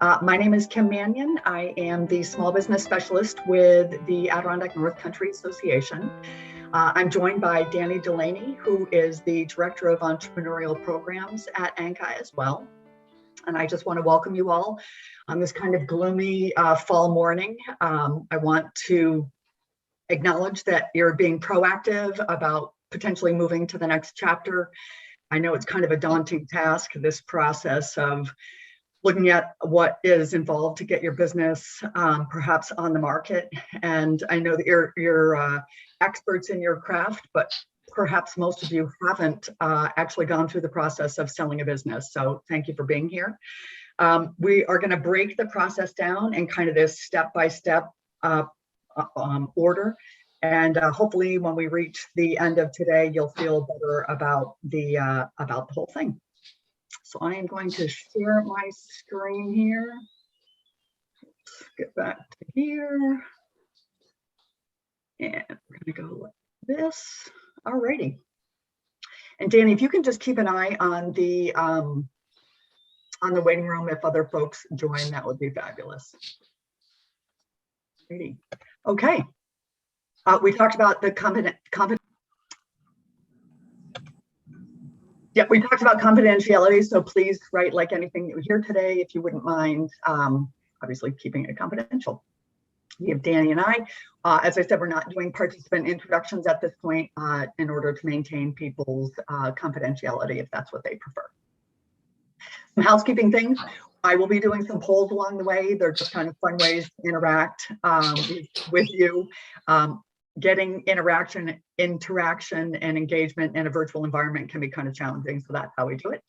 My name is Kim Mannion. I am the Small Business Specialist with the Adirondack North Country Association. I'm joined by Danny Delaney, who is the Director of Entrepreneurial Programs at ANCA as well. And I just want to welcome you all on this kind of gloomy fall morning. I want to acknowledge that you're being proactive about potentially moving to the next chapter. I know it's kind of a daunting task, this process of looking at what is involved to get your business perhaps on the market. And I know that you're experts in your craft, but perhaps most of you haven't actually gone through the process of selling a business. So thank you for being here. We are going to break the process down in kind of this step-by-step order. And hopefully when we reach the end of today, you'll feel better about the whole thing. So I am going to share my screen here. Let's get back to here. And we're going to go like this. Alrighty. And Danny, if you can just keep an eye on the waiting room if other folks join, that would be fabulous. Alrighty. Okay. We talked about the Yeah, we talked about confidentiality, so please write like anything that you hear today, if you wouldn't mind, obviously keeping it confidential. We have Danny and I. As I said, we're not doing participant introductions at this point in order to maintain people's confidentiality if that's what they prefer. Some housekeeping things. I will be doing some polls along the way. They're just kind of fun ways to interact with you. Getting interaction, and engagement in a virtual environment can be kind of challenging, so that's how we do it.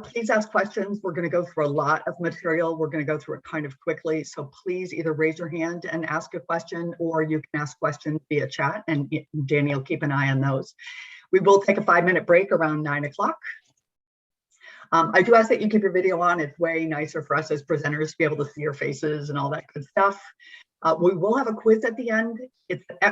Please ask questions. We're going to go through a lot of material. We're going to go through it kind of quickly, so please either raise your hand and ask a question, or you can ask questions via chat, and Danny will keep an eye on those. We will take a 5-minute break around 9 o'clock. I do ask that you keep your video on. It's way nicer for us as presenters to be able to see your faces and all that good stuff. We will have a quiz at the end.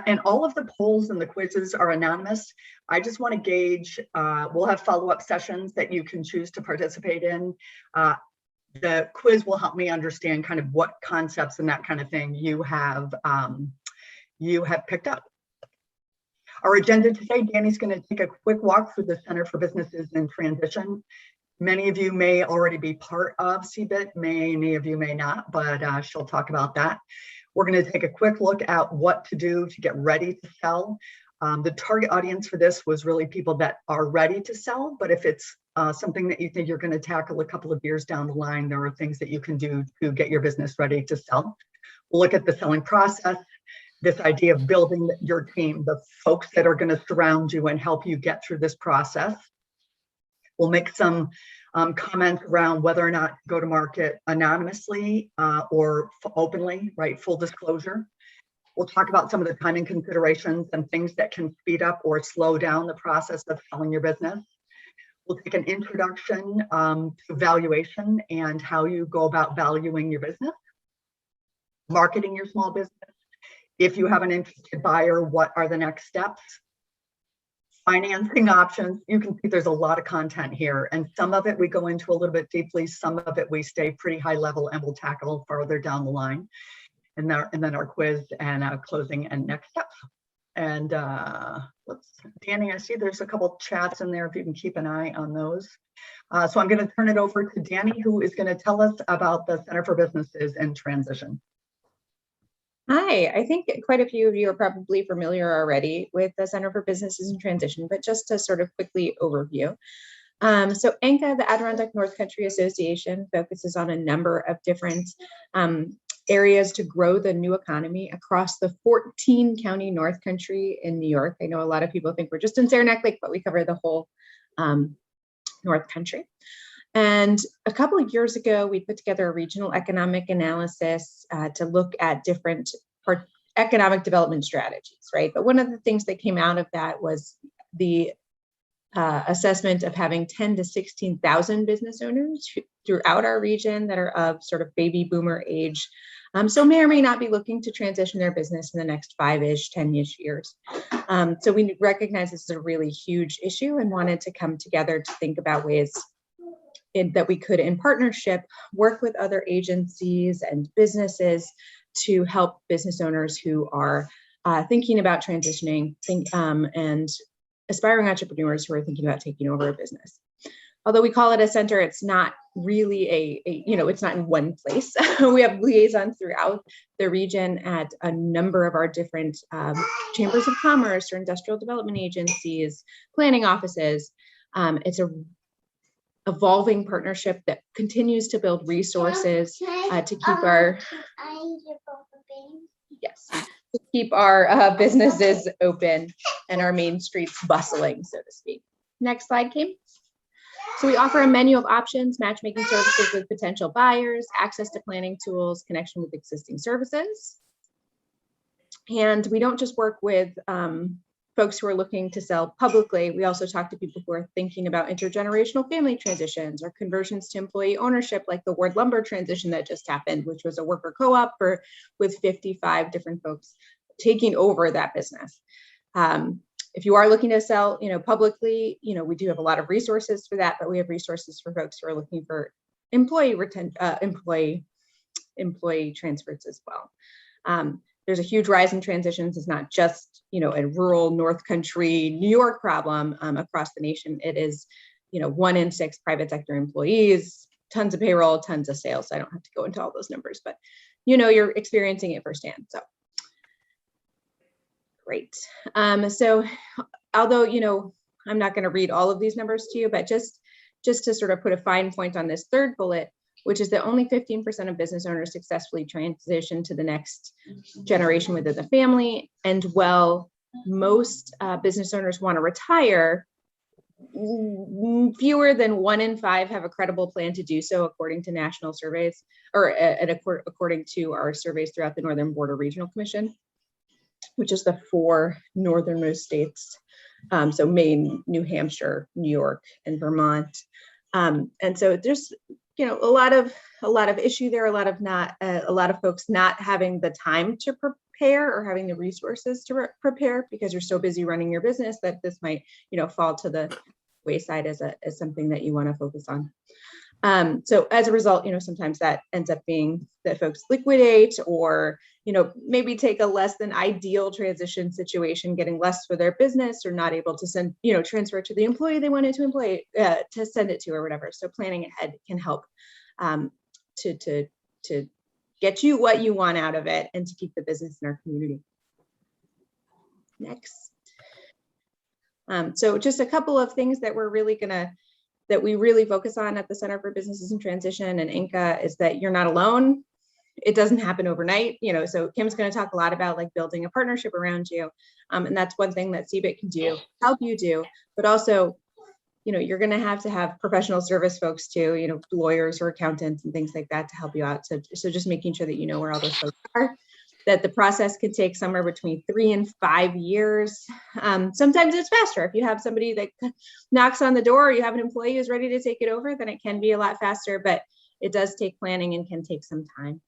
And all of the polls and the quizzes are anonymous. I just want to gauge, we'll have follow-up sessions that you can choose to participate in. The quiz will help me understand kind of what concepts and that kind of thing you have picked up. Our agenda today, Danny's going to take a quick walk through the Center for Businesses in Transition. Many of you may already be part of CBIT, many of you may not, but she'll talk about that. We're going to take a quick look at what to do to get ready to sell. The target audience for this was really people that are ready to sell, but if it's something that you think you're going to tackle a couple of years down the line, there are things that you can do to get your business ready to sell. We'll look at the selling process, this idea of building your team, the folks that are going to surround you and help you get through this process. We'll make some comments around whether or not to go to market anonymously or openly, right? Full disclosure. We'll talk about some of the timing considerations and things that can speed up or slow down the process of selling your business. We'll take an introduction to valuation and how you go about valuing your business, marketing your small business. If you have an interested buyer, what are the next steps? Financing options. You can see there's a lot of content here, and some of it we go into a little bit deeply, some of it we stay pretty high level and we'll tackle further down the line. And then our quiz and closing and next steps. And Danny, I see there's a couple chats in there if you can keep an eye on those. So I'm going to turn it over to Danny, who is going to tell us about the Center for Businesses in Transition. Hi, I think quite a few of you are probably familiar already with the Center for Businesses in Transition, but just to sort of quickly overview. So ANCA, the Adirondack North Country Association, focuses on a number of different areas to grow the new economy across the 14-county North Country in New York. I know a lot of people think we're just in Saranac Lake, but we cover the whole North Country. And a couple of years ago, we put together a regional economic analysis to look at different economic development strategies, right? But one of the things that came out of that was the assessment of having 10 to 16,000 business owners throughout our region that are of sort of baby boomer age. So may or may not be looking to transition their business in the next 5-ish, 10-ish years. So we recognize this is a really huge issue and wanted to come together to think about ways that we could, in partnership, work with other agencies and businesses to help business owners who are thinking about transitioning and aspiring entrepreneurs who are thinking about taking over a business. Although we call it a center, it's not really it's not in one place. We have liaisons throughout the region at a number of our different chambers of commerce or industrial development agencies, planning offices. It's a evolving partnership that continues to build resources to keep our businesses open and our main streets bustling, so to speak. Next slide, Kim. So we offer a menu of options, matchmaking services with potential buyers, access to planning tools, connection with existing services. And we don't just work with folks who are looking to sell publicly. We also talk to people who are thinking about intergenerational family transitions or conversions to employee ownership, like the Ward Lumber transition that just happened, which was a worker co-op with 55 different folks taking over that business. If you are looking to sell, publicly, we do have a lot of resources for that, but we have resources for folks who are looking for employee transfers as well. There's a huge rise in transitions. It's not just, a rural North Country New York problem across the nation. It is, 1 in 6 private sector employees, tons of payroll, tons of sales. I don't have to go into all those numbers, but you're experiencing it firsthand. So great. So although, I'm not going to read all of these numbers to you, but just to sort of put a fine point on this third bullet, which is that only 15% of business owners successfully transition to the next generation within the family. And while most business owners want to retire, fewer than 1 in 5 have a credible plan to do so, according to national surveys, or according to our surveys throughout the Northern Border Regional Commission, which is the 4 northernmost states. So Maine, New Hampshire, New York, and Vermont. And so there's a lot of issue there, a lot of folks not having the time to prepare or having the resources to prepare because you're so busy running your business that this might fall to the wayside as something that you want to focus on. So as a result, sometimes that ends up being that folks liquidate or, maybe take a less than ideal transition situation, getting less for their business or not able to send, transfer to the employee they wanted to send it to or whatever. So planning ahead can help to get you what you want out of it and to keep the business in our community. Next. So just a couple of things that we really focus on at the Center for Businesses in Transition and INCA is that you're not alone. It doesn't happen overnight, so Kim's going to talk a lot about like building a partnership around you. And that's one thing that CBIT can do, help you do, but also, you're going to have professional service folks too, lawyers or accountants and things like that to help you out. So just making sure that you know where all those folks are, that the process can take somewhere between 3 and 5 years. Sometimes it's faster. If you have somebody that knocks on the door, or you have an employee who's ready to take it over, then it can be a lot faster, but it does take planning and can take some time.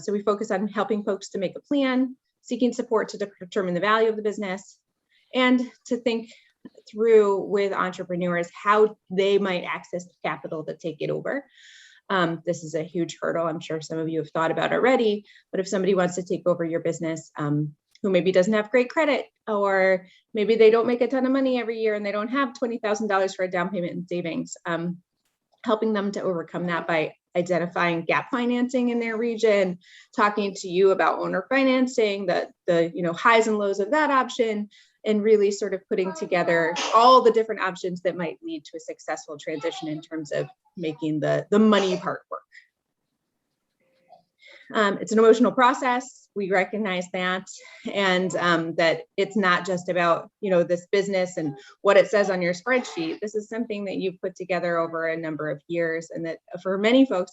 So we focus on helping folks to make a plan, seeking support to determine the value of the business, and to think through with entrepreneurs how they might access the capital to take it over. This is a huge hurdle I'm sure some of you have thought about already, but if somebody wants to take over your business, who maybe doesn't have great credit, or maybe they don't make a ton of money every year and they don't have $20,000 for a down payment in savings, helping them to overcome that by identifying gap financing in their region, talking to you about owner financing, the highs and lows of that option, and really sort of putting together all the different options that might lead to a successful transition in terms of making the money part work. It's an emotional process. We recognize that, and that it's not just about, this business and what it says on your spreadsheet. This is something that you've put together over a number of years, and that for many folks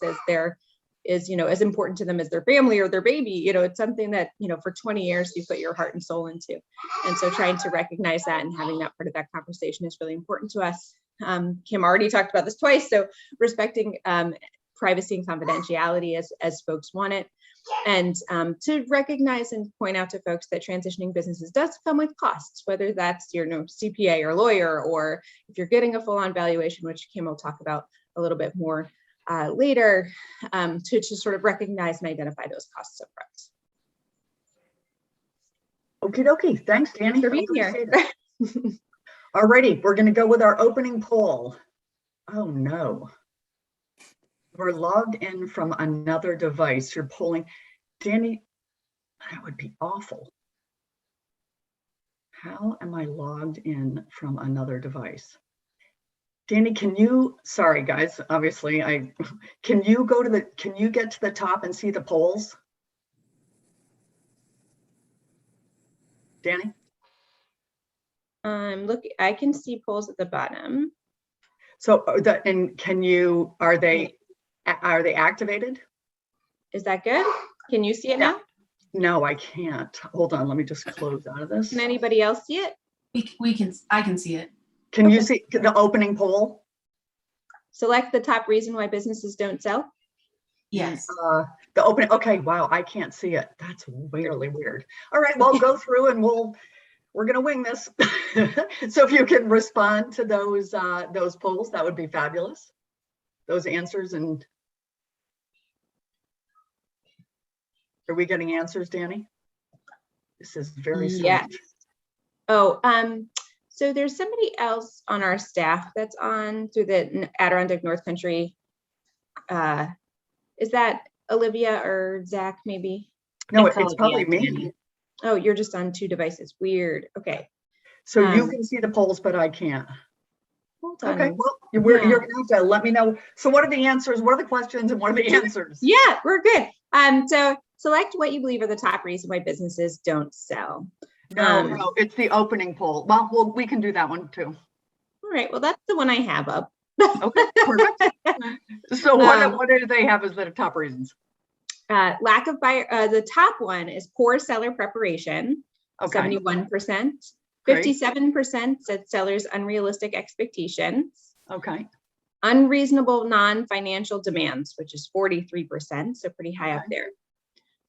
is as important to them as their family or their baby. It's something that, for 20 years you put your heart and soul into. And so trying to recognize that and having that part of that conversation is really important to us. Kim already talked about this twice. So respecting privacy and confidentiality as folks want it. And to recognize and point out to folks that transitioning businesses does come with costs, whether that's your CPA or lawyer, or if you're getting a full-on valuation, which Kim will talk about a little bit more later to sort of recognize and identify those costs up front. Okie dokie. Thanks, Danny. Thanks for being here. Alrighty, we're going to go with our opening poll. Oh no. We're logged in from another device. You're polling. Danny, that would be awful. How am I logged in from another device? Danny, can you, sorry guys, obviously can you get to the top and see the polls? Danny? Look, I can see polls at the bottom. So are they activated? Is that good? Can you see it now? No, I can't. Hold on, let me just close out of this. Can anybody else see it? I can see it. Can you see the opening poll? Select the top reason why businesses don't sell. Yes. The opening, okay, wow, I can't see it. That's really weird. All right, well, go through and we're gonna wing this. So if you can respond to those polls, that would be fabulous. Those answers. And are we getting answers, Danny? This is very strange. Yeah. Oh, so there's somebody else on our staff that's on through the Adirondack North Country. Is that Olivia or Zach maybe? No, it's probably me. Oh, you're just on two devices. Weird. Okay. So you can see the polls, but I can't. Hold on. Okay, well, you're gonna have to let me know. So what are the answers? What are the questions and what are the answers? Yeah, we're good. So select what you believe are the top reasons why businesses don't sell. No, it's the opening poll. Well, we can do that one too. All right, well, that's the one I have up. Okay, perfect. So what do they have as the top reasons? Lack of buyer, the top one is poor seller preparation, Okay. 71%. Great. 57% said sellers' unrealistic expectations. Okay. Unreasonable non-financial demands, which is 43%, so pretty high up there.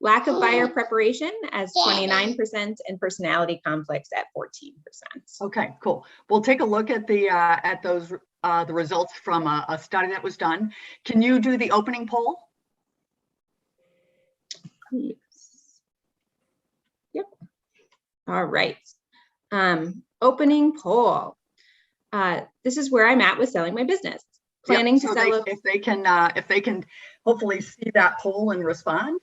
Lack of buyer preparation as 29% and personality conflicts at 14%. Okay, cool. We'll take a look at the results from a study that was done. Can you do the opening poll? Yes. Yep. All right. Opening poll. This is where I'm at with selling my business. Planning to sell. If they can hopefully see that poll and respond.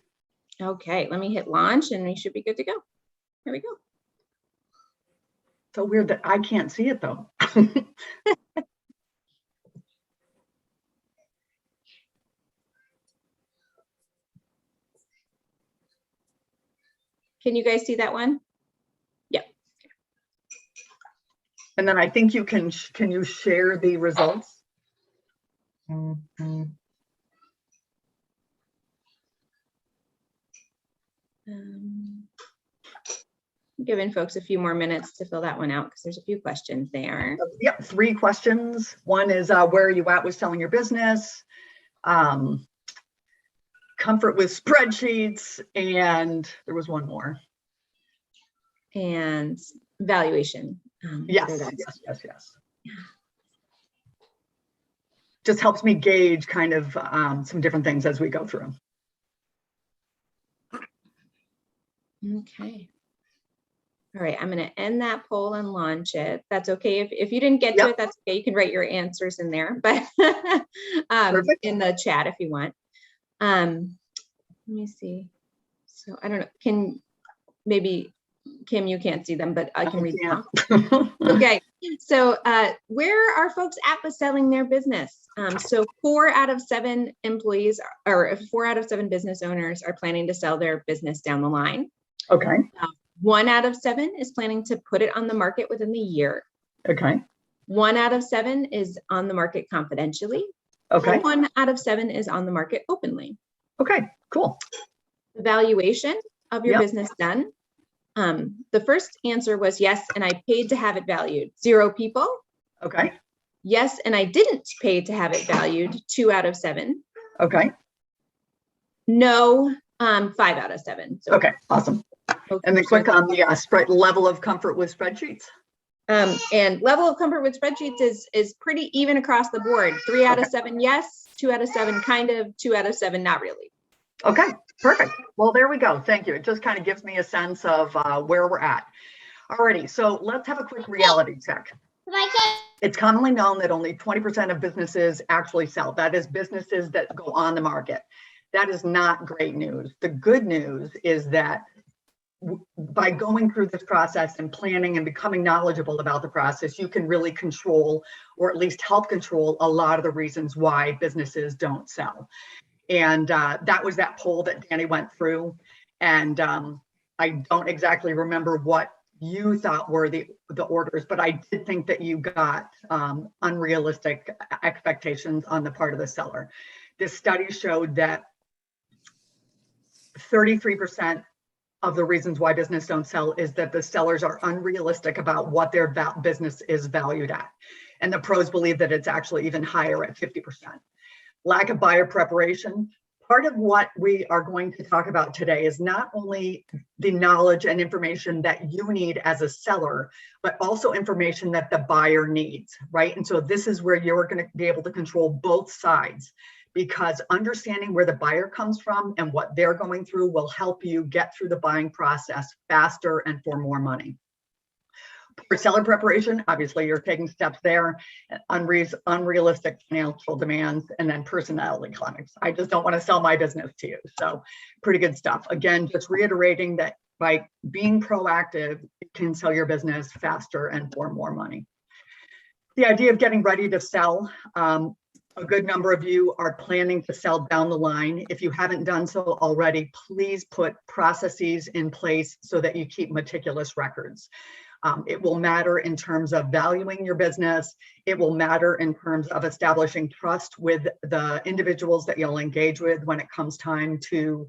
Okay, let me hit launch and we should be good to go. Here we go. So weird that I can't see it though. Can you guys see that one? Yeah. And then I think you can you share the results? Giving folks a few more minutes to fill that one out because there's a few questions there. Yep, 3 questions. One is where are you at with selling your business? Comfort with spreadsheets, and there was one more. And valuation. Yes. Just helps me gauge kind of some different things as we go through. Okay. All right, I'm going to end that poll and launch it. That's okay. If you didn't get to it, that's okay. You can write your answers in there, but in the chat if you want. Let me see. So I don't know. Can maybe Kim, you can't see them, but I can read them. Okay. So where are folks at with selling their business? So 4 out of 7 employees or 4 out of 7 business owners are planning to sell their business down the line. Okay. 1 out of 7 is planning to put it on the market within the year. Okay. 1 out of 7 is on the market confidentially. Okay. And 1 out of 7 is on the market openly. Okay, cool. The valuation of your business done. The first answer was yes, and I paid to have it valued. 0 people. Okay. Yes, and I didn't pay to have it valued. 2 out of 7. Okay. No, 5 out of 7. So okay, awesome. And then click on the spread level of comfort with spreadsheets. And level of comfort with spreadsheets is pretty even across the board. 3 out of 7, yes. 2 out of 7, kind of. 2 out of 7, not really. Okay, perfect. Well, there we go. Thank you. It just kind of gives me a sense of where we're at. Alrighty, so let's have a quick reality check. It's commonly known that only 20% of businesses actually sell. That is businesses that go on the market. That is not great news. The good news is that by going through this process and planning and becoming knowledgeable about the process, you can really control, or at least help control, a lot of the reasons why businesses don't sell. And that was that poll that Danny went through. And I don't exactly remember what you thought were the orders, but I did think that you got unrealistic expectations on the part of the seller. This study showed that 33% of the reasons why business don't sell is that the sellers are unrealistic about what their business is valued at. And the pros believe that it's actually even higher at 50%. Lack of buyer preparation. Part of what we are going to talk about today is not only the knowledge and information that you need as a seller, but also information that the buyer needs, right? And so this is where you're going to be able to control both sides, because understanding where the buyer comes from and what they're going through will help you get through the buying process faster and for more money. For seller preparation, obviously you're taking steps there, unrealistic financial demands, and then personality climax. I just don't want to sell my business to you. So pretty good stuff. Again, just reiterating that by being proactive, you can sell your business faster and for more money. The idea of getting ready to sell, a good number of you are planning to sell down the line. If you haven't done so already, please put processes in place so that you keep meticulous records. It will matter in terms of valuing your business. It will matter in terms of establishing trust with the individuals that you'll engage with when it comes time to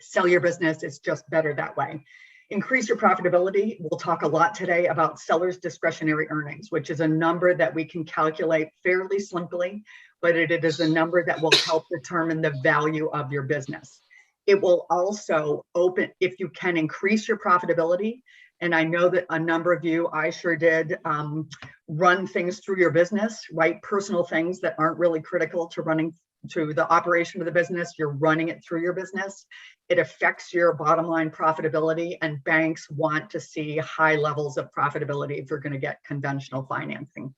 sell your business. It's just better that way. Increase your profitability. We'll talk a lot today about sellers' discretionary earnings, which is a number that we can calculate fairly simply, but it is a number that will help determine the value of your business. It will also open, if you can increase your profitability, and I know that a number of you, I sure did, run things through your business, right? Personal things that aren't really critical to running to the operation of the business. You're running it through your business. It affects your bottom line profitability, and banks want to see high levels of profitability if you're going to get conventional financing.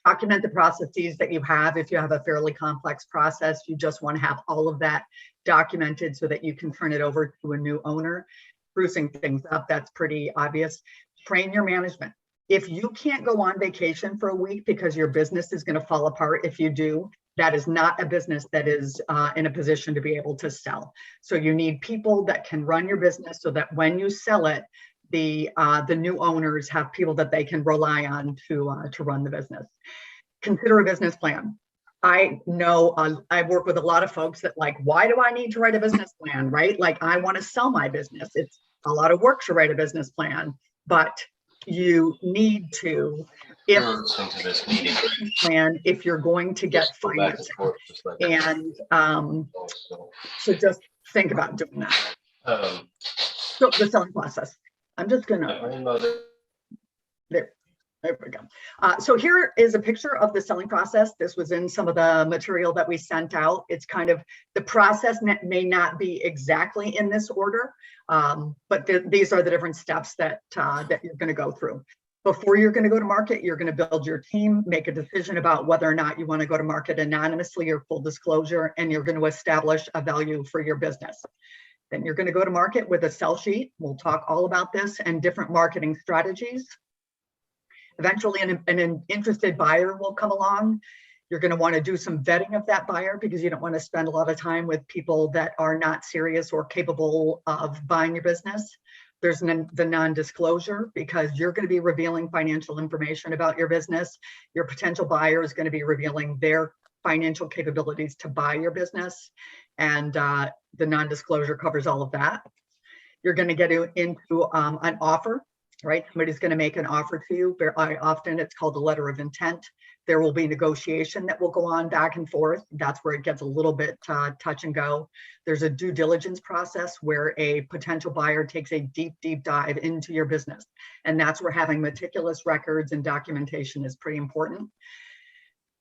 Document the processes that you have. If you have a fairly complex process, you just want to have all of that documented so that you can turn it over to a new owner. Sprucing things up, that's pretty obvious. Train your management. If you can't go on vacation for a week because your business is going to fall apart if you do, that is not a business that is in a position to be able to sell. So you need people that can run your business so that when you sell it, the new owners have people that they can rely on to run the business. Consider a business plan. I know I work with a lot of folks that like, why do I need to write a business plan, right? Like, I want to sell my business. It's a lot of work to write a business plan, but you need to, if you're going to get financing. And so just think about doing that. So the selling process. I'm just gonna, there we go. So here is a picture of the selling process. This was in some of the material that we sent out. It's kind of, the process may not be exactly in this order, but these are the different steps that you're going to go through. Before you're going to go to market, you're going to build your team, make a decision about whether or not you want to go to market anonymously or full disclosure, and you're going to establish a value for your business. Then you're going to go to market with a sell sheet. We'll talk all about this and different marketing strategies. Eventually, an interested buyer will come along. You're going to want to do some vetting of that buyer because you don't want to spend a lot of time with people that are not serious or capable of buying your business. There's the non-disclosure, because you're going to be revealing financial information about your business. Your potential buyer is going to be revealing their financial capabilities to buy your business. And the non-disclosure covers all of that. You're going to get into an offer. right? Somebody's going to make an offer to you. Very often it's called a letter of intent. There will be negotiation that will go on back and forth. That's where it gets a little bit touch and go. There's a due diligence process where a potential buyer takes a deep, deep dive into your business. And that's where having meticulous records and documentation is pretty important.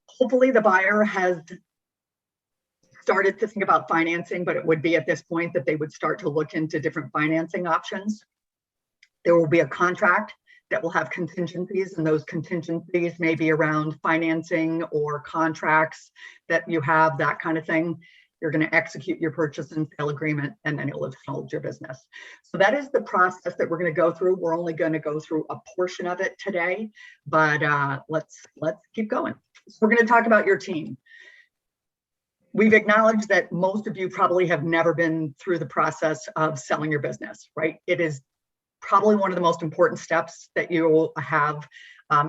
Hopefully the buyer has started to think about financing, but it would be at this point that they would start to look into different financing options. There will be a contract that will have contingencies, and those contingencies may be around financing or contracts that you have, that kind of thing. You're going to execute your purchase and sale agreement, and then you'll have sold your business. So that is the process that we're going to go through. We're only going to go through a portion of it today, but let's keep going. So we're going to talk about your team. We've acknowledged that most of you probably have never been through the process of selling your business, right? It is probably one of the most important steps that you will have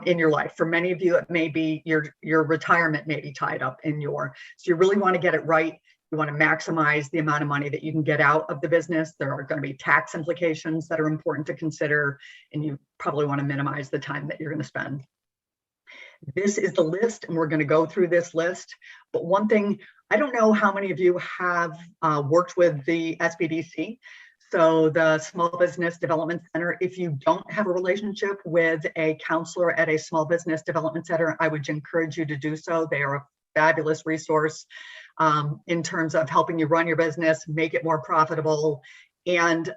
in your life. For many of you, it may be your retirement may be tied up in so you really want to get it right. You want to maximize the amount of money that you can get out of the business. There are going to be tax implications that are important to consider, and you probably want to minimize the time that you're going to spend. This is the list, and we're going to go through this list. But one thing, I don't know how many of you have worked with the SBDC. So the Small Business Development Center, if you don't have a relationship with a counselor at a small business development center, I would encourage you to do so. They are a fabulous resource in terms of helping you run your business, make it more profitable, and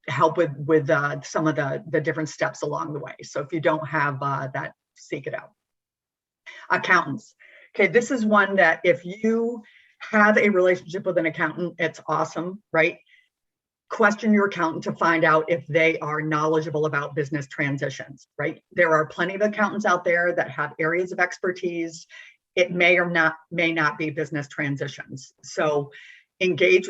help with some of the different steps along the way. So if you don't have that, seek it out. Accountants. Okay, this is one that if you have a relationship with an accountant, it's awesome, right? Question your accountant to find out if they are knowledgeable about business transitions, right? There are plenty of accountants out there that have areas of expertise. It may not be business transitions. So engage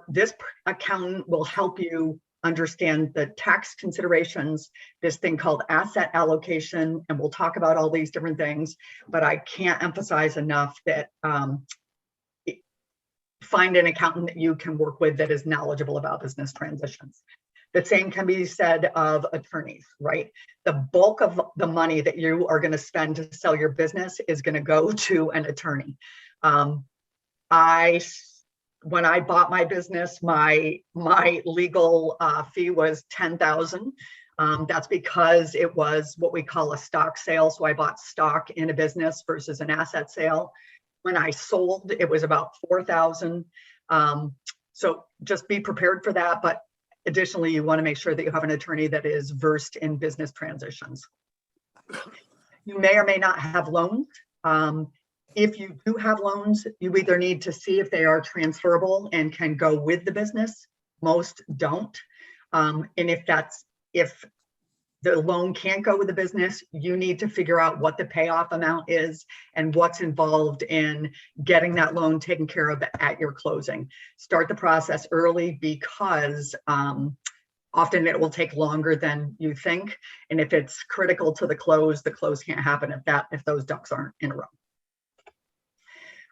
this accountant will help you understand the tax considerations, this thing called asset allocation, and we'll talk about all these different things, but I can't emphasize enough that find an accountant that you can work with that is knowledgeable about business transitions. The same can be said of attorneys, right? The bulk of the money that you are going to spend to sell your business is going to go to an attorney. When I bought my business, my legal fee was $10,000. That's because it was what we call a stock sale. So I bought stock in a business versus an asset sale. When I sold, it was about $4,000. So just be prepared for that. But additionally, you want to make sure that you have an attorney that is versed in business transitions. You may or may not have loans. If you do have loans, you either need to see if they are transferable and can go with the business. Most don't. And if the loan can't go with the business, you need to figure out what the payoff amount is and what's involved in getting that loan taken care of at your closing. Start the process early because often it will take longer than you think. And if it's critical to the close can't happen if those ducks aren't in a row.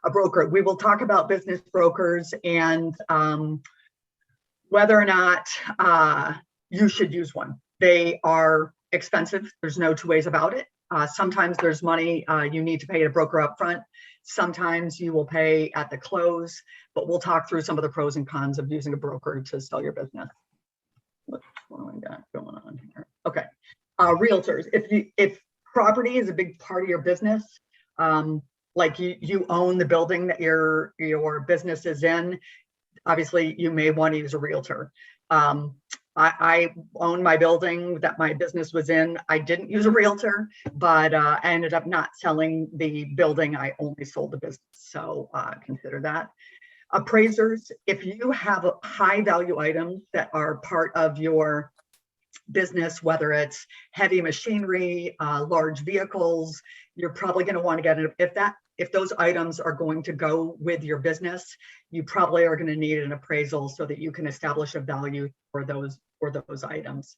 A broker. We will talk about business brokers and whether or not you should use one. They are expensive. There's no two ways about it. Sometimes there's money you need to pay a broker up front. Sometimes you will pay at the close, but we'll talk through some of the pros and cons of using a broker to sell your business. What do we got going on here? Okay. Realtors. If property is a big part of your business, like you own the building that your business is in, obviously you may want to use a realtor. I own my building that my business was in. I didn't use a realtor, but I ended up not selling the building. I only sold the business. So consider that. Appraisers, if you have high value items that are part of your business, whether it's heavy machinery, large vehicles, you're probably going to want to get it. If those items are going to go with your business, you probably are going to need an appraisal so that you can establish a value for those items.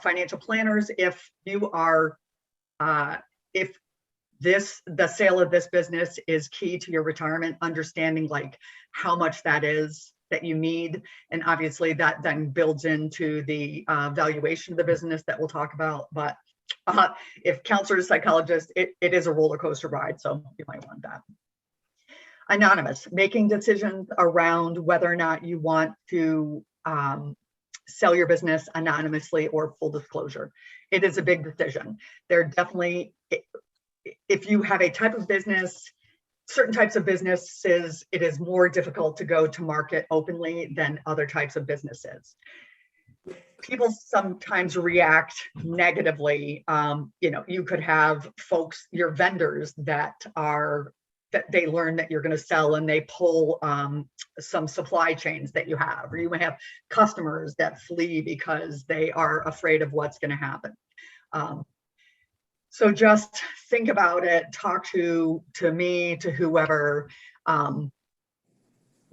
Financial planners, if the sale of this business is key to your retirement, understanding like how much that is that you need. And obviously that then builds into the valuation of the business that we'll talk about. But if counselors, psychologists, it is a roller coaster ride. So you might want that. Anonymous, making decisions around whether or not you want to sell your business anonymously or full disclosure. It is a big decision. There definitely, if you have a type of business, certain types of businesses, it is more difficult to go to market openly than other types of businesses. People sometimes react negatively. You could have folks, your vendors that they learn that you're going to sell and they pull some supply chains that you have, or you may have customers that flee because they are afraid of what's going to happen. So just think about it, talk to me, to whoever.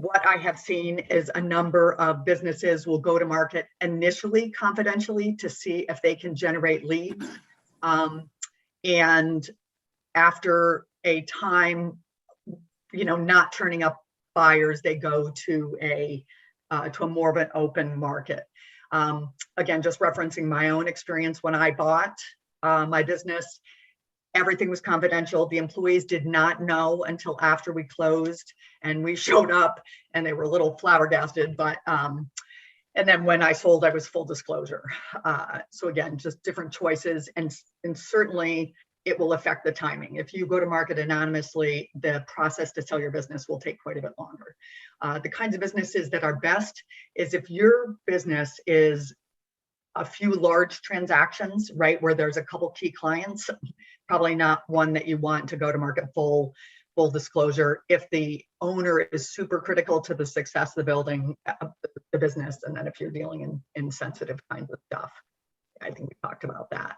What I have seen is a number of businesses will go to market initially confidentially to see if they can generate leads. And after a time, not turning up buyers, they go to a more of an open market. Again, just referencing my own experience when I bought my business, everything was confidential. The employees did not know until after we closed and we showed up, and they were a little flabbergasted, but and then when I sold, I was full disclosure. So again, just different choices, and certainly it will affect the timing. If you go to market anonymously, the process to sell your business will take quite a bit longer. The kinds of businesses that are best is if your business is a few large transactions, right, where there's a couple key clients, probably not one that you want to go to market full disclosure. If the owner is super critical to the success of the business, and then if you're dealing in sensitive kinds of stuff, I think we talked about that.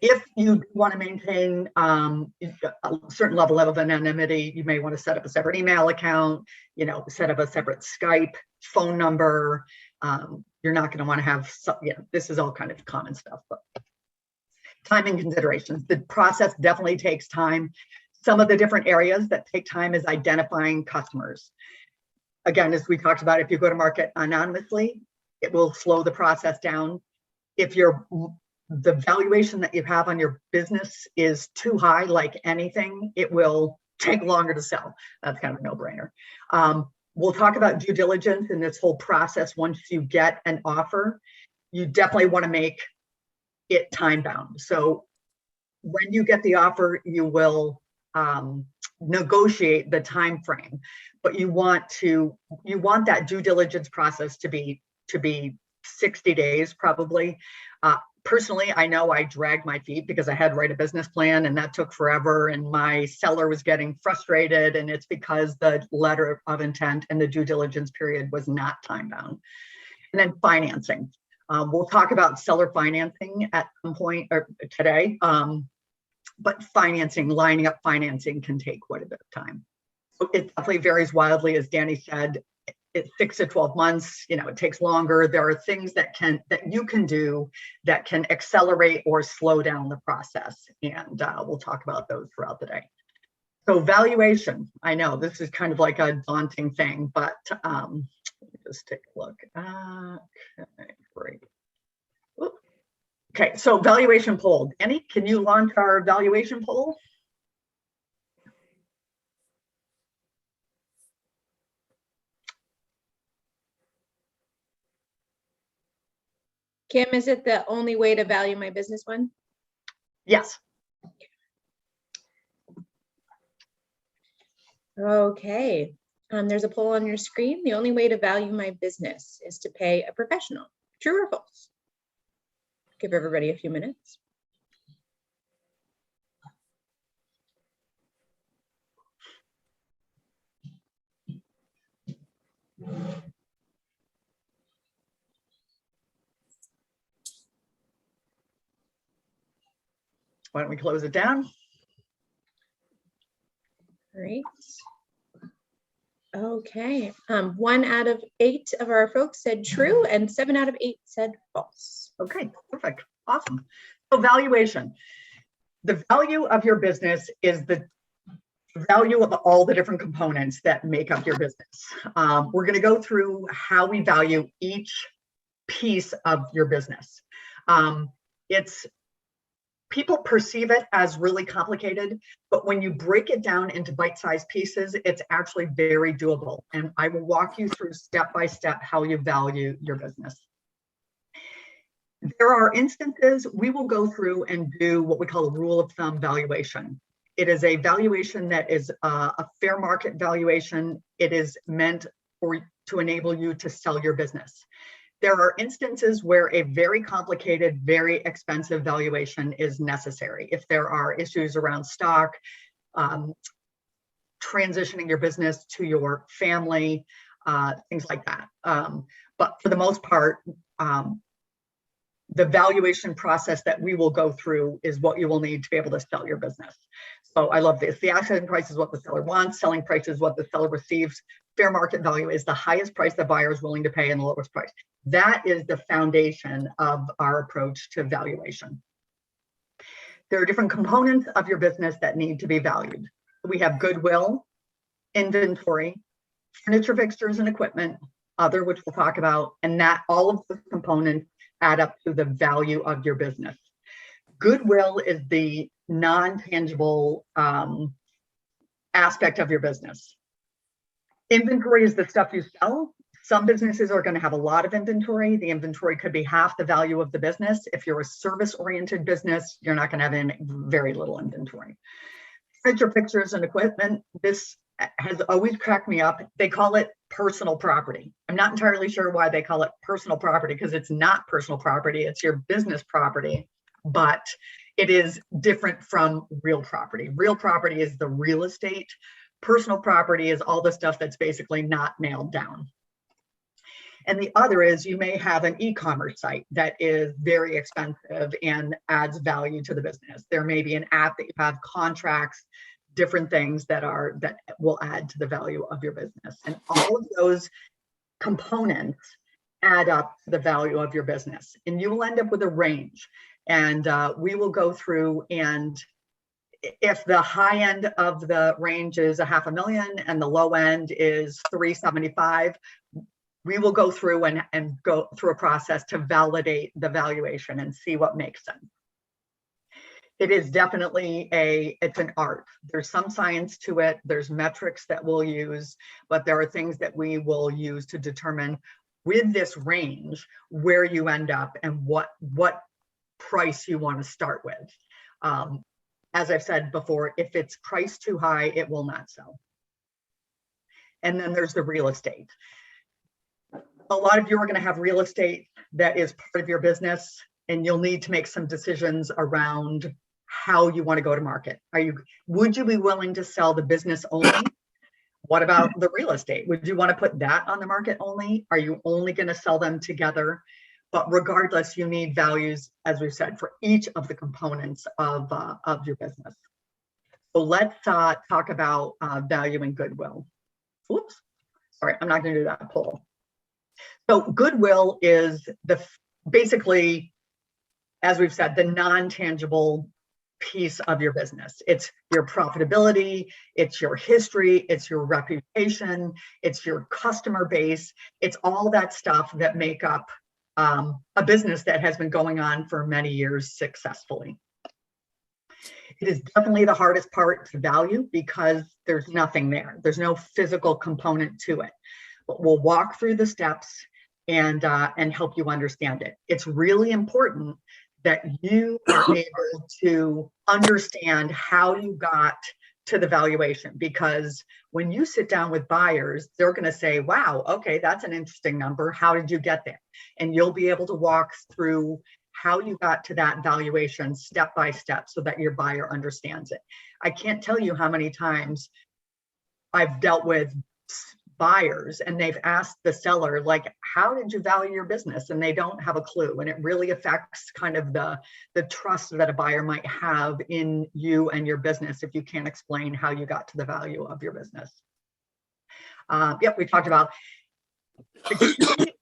If you want to maintain a certain level of anonymity, you may want to set up a separate email account, set up a separate Skype phone number. You're not going to want to have, this is all kind of common stuff, but timing considerations. The process definitely takes time. Some of the different areas that take time is identifying customers. Again, as we talked about, if you go to market anonymously, it will slow the process down. If the valuation that you have on your business is too high, like anything, it will take longer to sell. That's kind of a no-brainer. We'll talk about due diligence in this whole process. Once you get an offer, you definitely want to make it time bound. So when you get the offer, you will negotiate the time frame, but you want that due diligence process to be 60 days probably. Personally, I know I dragged my feet because I had to write a business plan and that took forever, and my seller was getting frustrated, and it's because the letter of intent and the due diligence period was not time bound. And then financing. We'll talk about seller financing at some point or today, but lining up financing can take quite a bit of time. So it definitely varies wildly, as Danny said. It's 6 to 12 months, it takes longer. There are things that you can do that can accelerate or slow down the process. And we'll talk about those throughout the day. So valuation, I know this is kind of like a daunting thing, but let me just take a look. Okay, great. Oops. Okay, so valuation poll. Annie, can you launch our valuation poll? Kim, is it the only way to value my business one? Yes. Okay. There's a poll on your screen. The only way to value my business is to pay a professional. True or false? Give everybody a few minutes. Why don't we close it down? Great. Okay. 1 out of 8 of our folks said true and 7 out of 8 said false. Okay, perfect. Awesome. So valuation. The value of your business is the value of all the different components that make up your business. We're going to go through how we value each piece of your business. People perceive it as really complicated, but when you break it down into bite-sized pieces, it's actually very doable. And I will walk you through step by step how you value your business. There are instances we will go through and do what we call a rule of thumb valuation. It is a valuation that is a fair market valuation. It is meant to enable you to sell your business. There are instances where a very complicated, very expensive valuation is necessary. If there are issues around stock, transitioning your business to your family, things like that. But for the most part, the valuation process that we will go through is what you will need to be able to sell your business. So I love this. The asking price is what the seller wants. Selling price is what the seller receives. Fair market value is the highest price the buyer is willing to pay and the lowest price. That is the foundation of our approach to valuation. There are different components of your business that need to be valued. We have goodwill, inventory, furniture, fixtures, and equipment, other, which we'll talk about, and that all of those components add up to the value of your business. Goodwill is the non-tangible aspect of your business. Inventory is the stuff you sell. Some businesses are going to have a lot of inventory. The inventory could be half the value of the business. If you're a service-oriented business, you're not going to have very little inventory. Furniture, pictures, and equipment. This has always cracked me up. They call it personal property. I'm not entirely sure why they call it personal property, because it's not personal property. It's your business property, but it is different from real property. Real property is the real estate. Personal property is all the stuff that's basically not nailed down. And the other is you may have an e-commerce site that is very expensive and adds value to the business. There may be an app that you have, contracts, different things that will add to the value of your business. And all of those components add up to the value of your business. And you will end up with a range. And we will go through, and if the high end of the range is $500,000 and the low end is $375,000, we will go through and go through a process to validate the valuation and see what makes sense. It is definitely it's an art. There's some science to it. There's metrics that we'll use, but there are things that we will use to determine with this range where you end up and what price you want to start with. As I've said before, if it's priced too high, it will not sell. And then there's the real estate. A lot of you are going to have real estate that is part of your business, and you'll need to make some decisions around how you want to go to market. Would you be willing to sell the business only? What about the real estate? Would you want to put that on the market only? Are you only going to sell them together? But regardless, you need values, as we've said, for each of the components of your business. So let's talk about valuing goodwill. Oops, sorry, I'm not going to do that poll. So goodwill is basically, as we've said, the non-tangible piece of your business. It's your profitability, it's your history, it's your reputation, it's your customer base, it's all that stuff that make up a business that has been going on for many years successfully. It is definitely the hardest part to value because there's nothing there. There's no physical component to it. But we'll walk through the steps and help you understand it. It's really important that you are able to understand how you got to the valuation, because when you sit down with buyers, they're going to say, wow, okay, that's an interesting number. How did you get there? And you'll be able to walk through how you got to that valuation step by step so that your buyer understands it. I can't tell you how many times I've dealt with buyers and they've asked the seller, like, how did you value your business? And they don't have a clue. And it really affects kind of the trust that a buyer might have in you and your business if you can't explain how you got to the value of your business. Yep, we talked about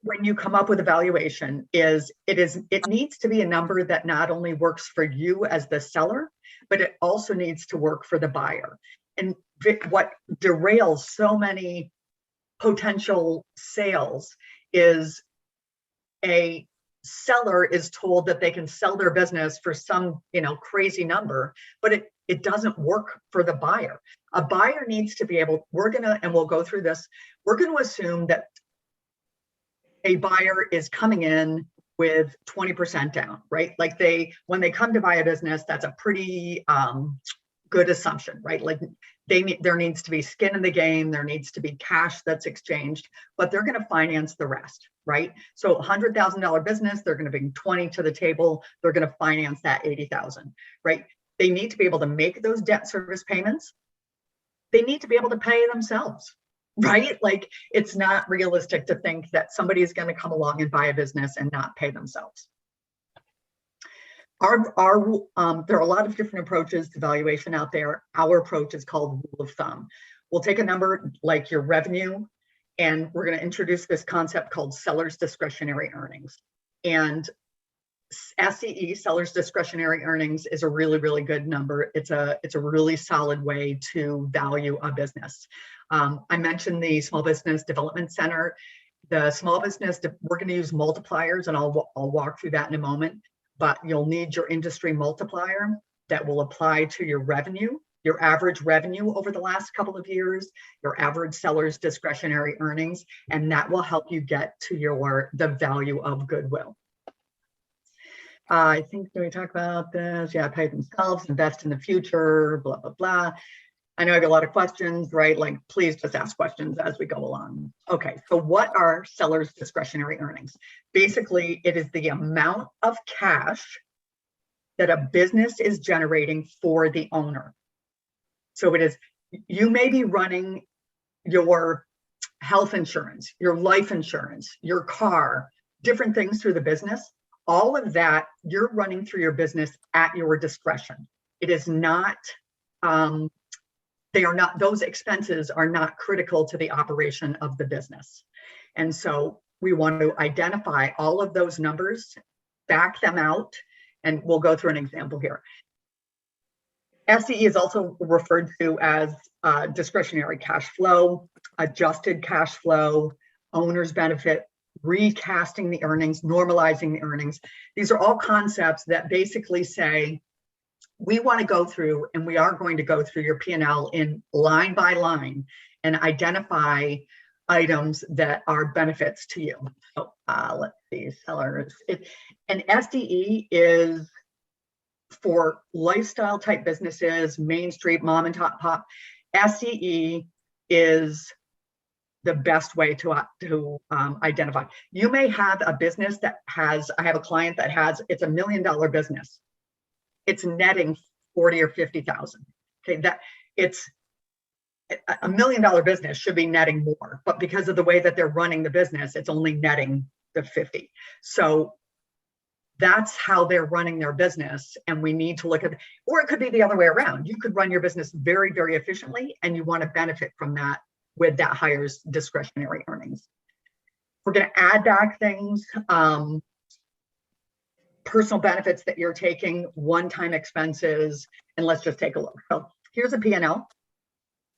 when you come up with a valuation it needs to be a number that not only works for you as the seller, but it also needs to work for the buyer. And what derails so many potential sales is a seller is told that they can sell their business for some, crazy number, but it doesn't work for the buyer. A buyer needs to be able, and we'll go through this, we're going to assume that a buyer is coming in with 20% down, right? Like when they come to buy a business, that's a pretty good assumption, right? Like there needs to be skin in the game, there needs to be cash that's exchanged, but they're going to finance the rest, right? So $100,000 business, they're going to bring 20 to the table, they're going to finance that 80,000, right? They need to be able to make those debt service payments. They need to be able to pay themselves, right? Like it's not realistic to think that somebody is going to come along and buy a business and not pay themselves. There are a lot of different approaches to valuation out there. Our approach is called rule of thumb. We'll take a number like your revenue, and we're going to introduce this concept called seller's discretionary earnings. And SDE, seller's discretionary earnings, is a really, really good number. It's a really solid way to value a business. I mentioned the Small Business Development Center. The small business, we're going to use multipliers, and I'll walk through that in a moment. But you'll need your industry multiplier that will apply to your revenue, your average revenue over the last couple of years, your average seller's discretionary earnings, and that will help you get to the value of Goodwill. I think, do we talk about this? Yeah, pay themselves, invest in the future, blah, blah, blah. I know I have a lot of questions, right? Like, please just ask questions as we go along. Okay, so what are seller's discretionary earnings? Basically, it is the amount of cash that a business is generating for the owner. So it is, you may be running your health insurance, your life insurance, your car, different things through the business. All of that you're running through your business at your discretion. It is not, those expenses are not critical to the operation of the business. And so we want to identify all of those numbers, back them out, and we'll go through an example here. SDE is also referred to as discretionary cash flow, adjusted cash flow, owner's benefit, recasting the earnings, normalizing the earnings. These are all concepts that basically say, we want to go through, and we are going to go through your P&L in line by line and identify items that are benefits to you. So let's see, sellers. An SDE is for lifestyle type businesses, Main Street, mom and pop. SDE is the best way to identify. You may have a business that has, I have a client that has, it's $1 million business. It's netting 40 or 50,000. Okay, that it's $1 million business should be netting more, but because of the way that they're running the business, it's only netting the 50. So that's how they're running their business, and we need to look at, or it could be the other way around. You could run your business very, very efficiently, and you want to benefit from that with that higher discretionary earnings. We're going to add back things. Personal benefits that you're taking, one-time expenses, and let's just take a look. So here's a P&L.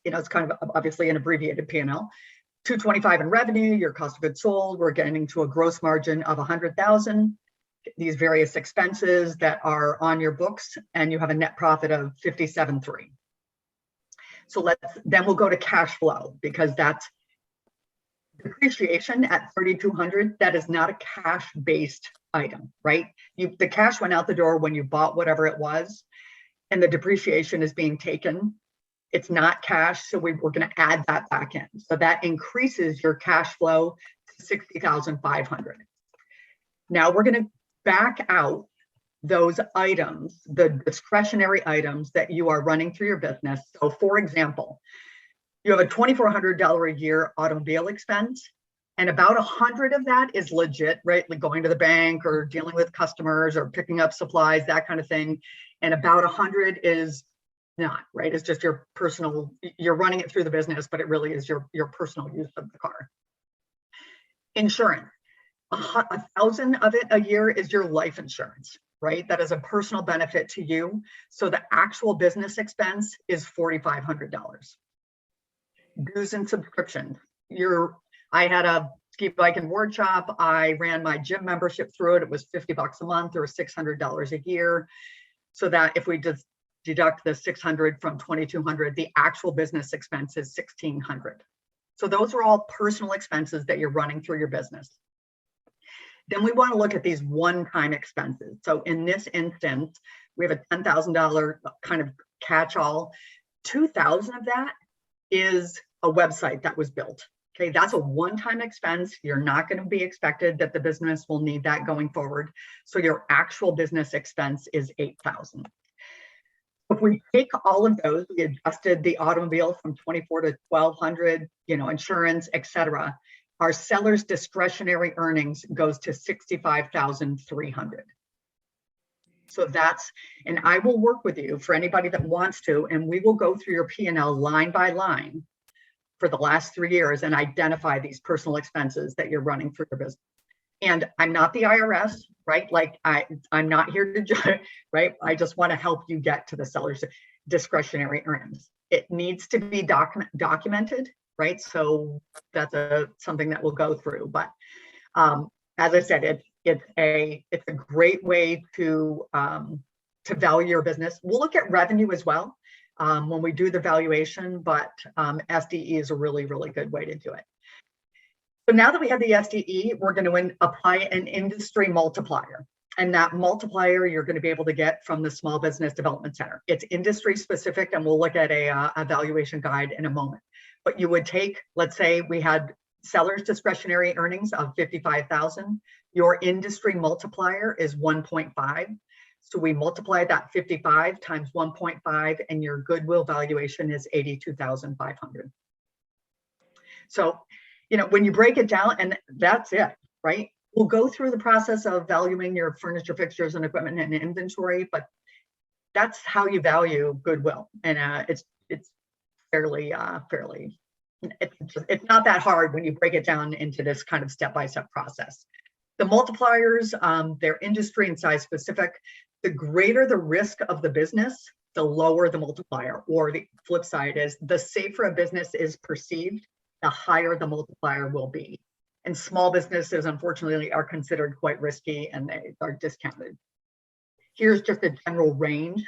It's kind of obviously an abbreviated P&L. 225 in revenue, your cost of goods sold. We're getting to a gross margin of 100,000. These various expenses that are on your books, and you have a net profit of 57.3. So then we'll go to cash flow, because that's depreciation at 3,200. That is not a cash-based item, right? The cash went out the door when you bought whatever it was, and the depreciation is being taken. It's not cash, so we're going to add that back in. So that increases your cash flow to 60,500. Now we're going to back out those items, the discretionary items that you are running through your business. So for example, you have a $2,400 a year automobile expense, and about 100 of that is legit, right? Like going to the bank or dealing with customers or picking up supplies, that kind of thing. And about 100 is not, right? It's just your personal, you're running it through the business, but it really is your personal use of the car. Insurance, 1,000 of it a year is your life insurance, right? That is a personal benefit to you. So the actual business expense is $4,500. dues and subscriptions. I had a ski bike and board shop. I ran my gym membership through it. It was $50 a month or $600 a year. So that if we just deduct the 600 from 2,200, the actual business expense is 1,600. So those are all personal expenses that you're running through your business. Then we want to look at these one-time expenses. So in this instance, we have a $10,000 kind of catch-all. 2,000 of that is a website that was built. Okay, that's a one-time expense. You're not going to be expected that the business will need that going forward. So your actual business expense is 8,000. If we take all of those, we adjusted the automobile from 24 to 1,200, insurance, etc. Our seller's discretionary earnings goes to 65,300. So and I will work with you for anybody that wants to, and we will go through your P&L line by line for the last 3 years and identify these personal expenses that you're running for your business. And I'm not the IRS, right? Like I'm not here to judge, right? I just want to help you get to the seller's discretionary earnings. It needs to be documented, right? So that's something that we'll go through. But as I said, it's a great way to value your business. We'll look at revenue as well when we do the valuation, but SDE is a really, really good way to do it. So now that we have the SDE, we're going to apply an industry multiplier. And that multiplier you're going to be able to get from the Small Business Development Center. It's industry specific, and we'll look at a valuation guide in a moment. But you would take, let's say we had seller's discretionary earnings of 55,000. Your industry multiplier is 1.5. So we multiply that 55 times 1.5, and your Goodwill valuation is 82,500. So, when you break it down, and that's it, right? We'll go through the process of valuing your furniture, fixtures, and equipment and inventory, but that's how you value Goodwill. And it's fairly, it's not that hard when you break it down into this kind of step-by-step process. The multipliers, they're industry and size specific. The greater the risk of the business, the lower the multiplier, or the flip side is the safer a business is perceived, the higher the multiplier will be. And small businesses, unfortunately, are considered quite risky and they are discounted. Here's just a general range.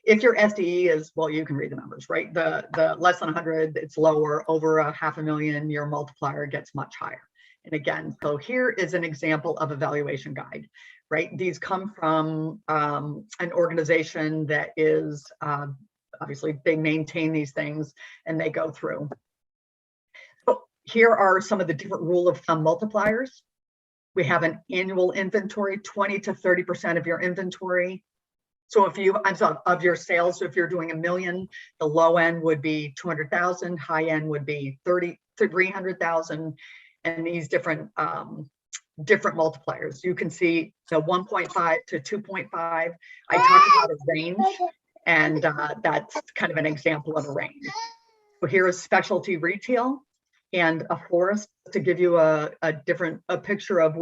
If your SDE is, well, you can read the numbers, right? The less than 100, it's lower. Over a $500,000, your multiplier gets much higher. And again, so here is an example of a valuation guide, right? These come from an organization that is, obviously, they maintain these things and they go through. So here are some of the different rule of thumb multipliers. We have an annual inventory, 20 to 30% of your inventory. So of your sales, so if you're doing $1 million, the low end would be 200,000, high end would be 300,000, and these different multipliers. You can see the 1.5 to 2.5. I talked about a range, and that's kind of an example of a range. So here is specialty retail and a florist to give you a picture of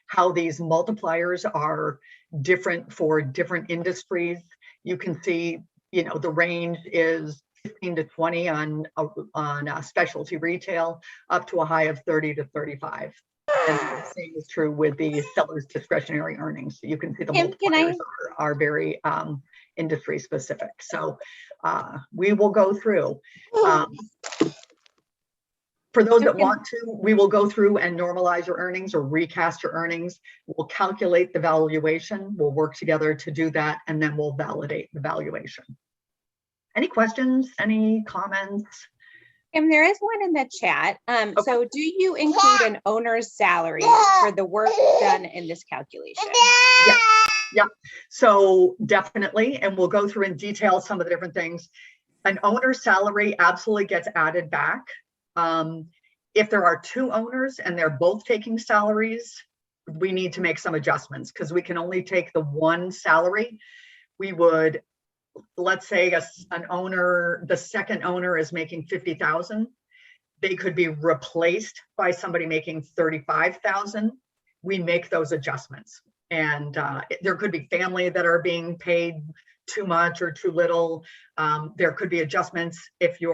how these multipliers are different for different industries. You can see, the range is 15 to 20 on specialty retail, up to a high of 30 to 35. And the same is true with the seller's discretionary earnings. So you can see the multipliers are very industry specific. So we will go through. For those that want to, we will go through and normalize your earnings or recast your earnings. We'll calculate the valuation. We'll work together to do that, and then we'll validate the valuation. Any questions? Any comments? There is one in the chat. Okay. So do you include an owner's salary for the work done in this calculation? Yeah. So definitely, and we'll go through in detail some of the different things. An owner's salary absolutely gets added back. If there are two owners and they're both taking salaries, we need to make some adjustments because we can only take the one salary. We would, let's say the second owner is making 50,000. They could be replaced by somebody making 35,000. We make those adjustments. And there could be family that are being paid too much or too little. There could be adjustments if you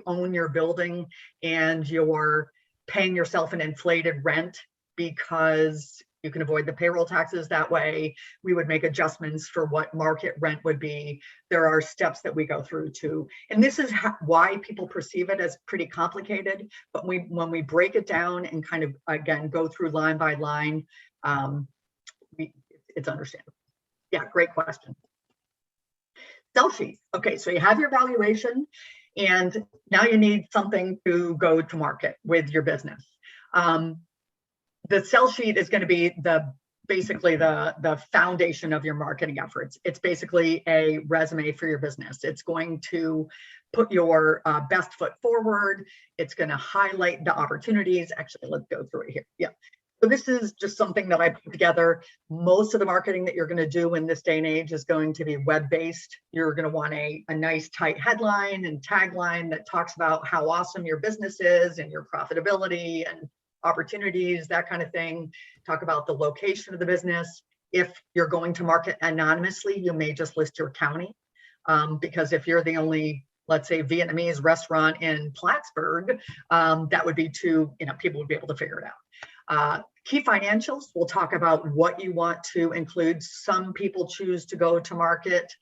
own your building and you're paying yourself an inflated rent because you can avoid the payroll taxes that way. We would make adjustments for what market rent would be. There are steps that we go through too. And this is why people perceive it as pretty complicated. But when we break it down and kind of, again, go through line by line, it's understandable. Yeah, great question. Sell sheet. Okay, so you have your valuation and now you need something to go to market with your business. The sell sheet is going to be basically the foundation of your marketing efforts. It's basically a resume for your business. It's going to put your best foot forward. It's going to highlight the opportunities. Actually, let's go through it here. Yeah. So this is just something that I put together. Most of the marketing that you're going to do in this day and age is going to be web-based. You're going to want a nice tight headline and tagline that talks about how awesome your business is and your profitability and opportunities, that kind of thing. Talk about the location of the business. If you're going to market anonymously, you may just list your county, because if you're the only, let's say, Vietnamese restaurant in Plattsburgh, that would be too, people would be able to figure it out. Key financials, we'll talk about what you want to include. Some people choose to go to market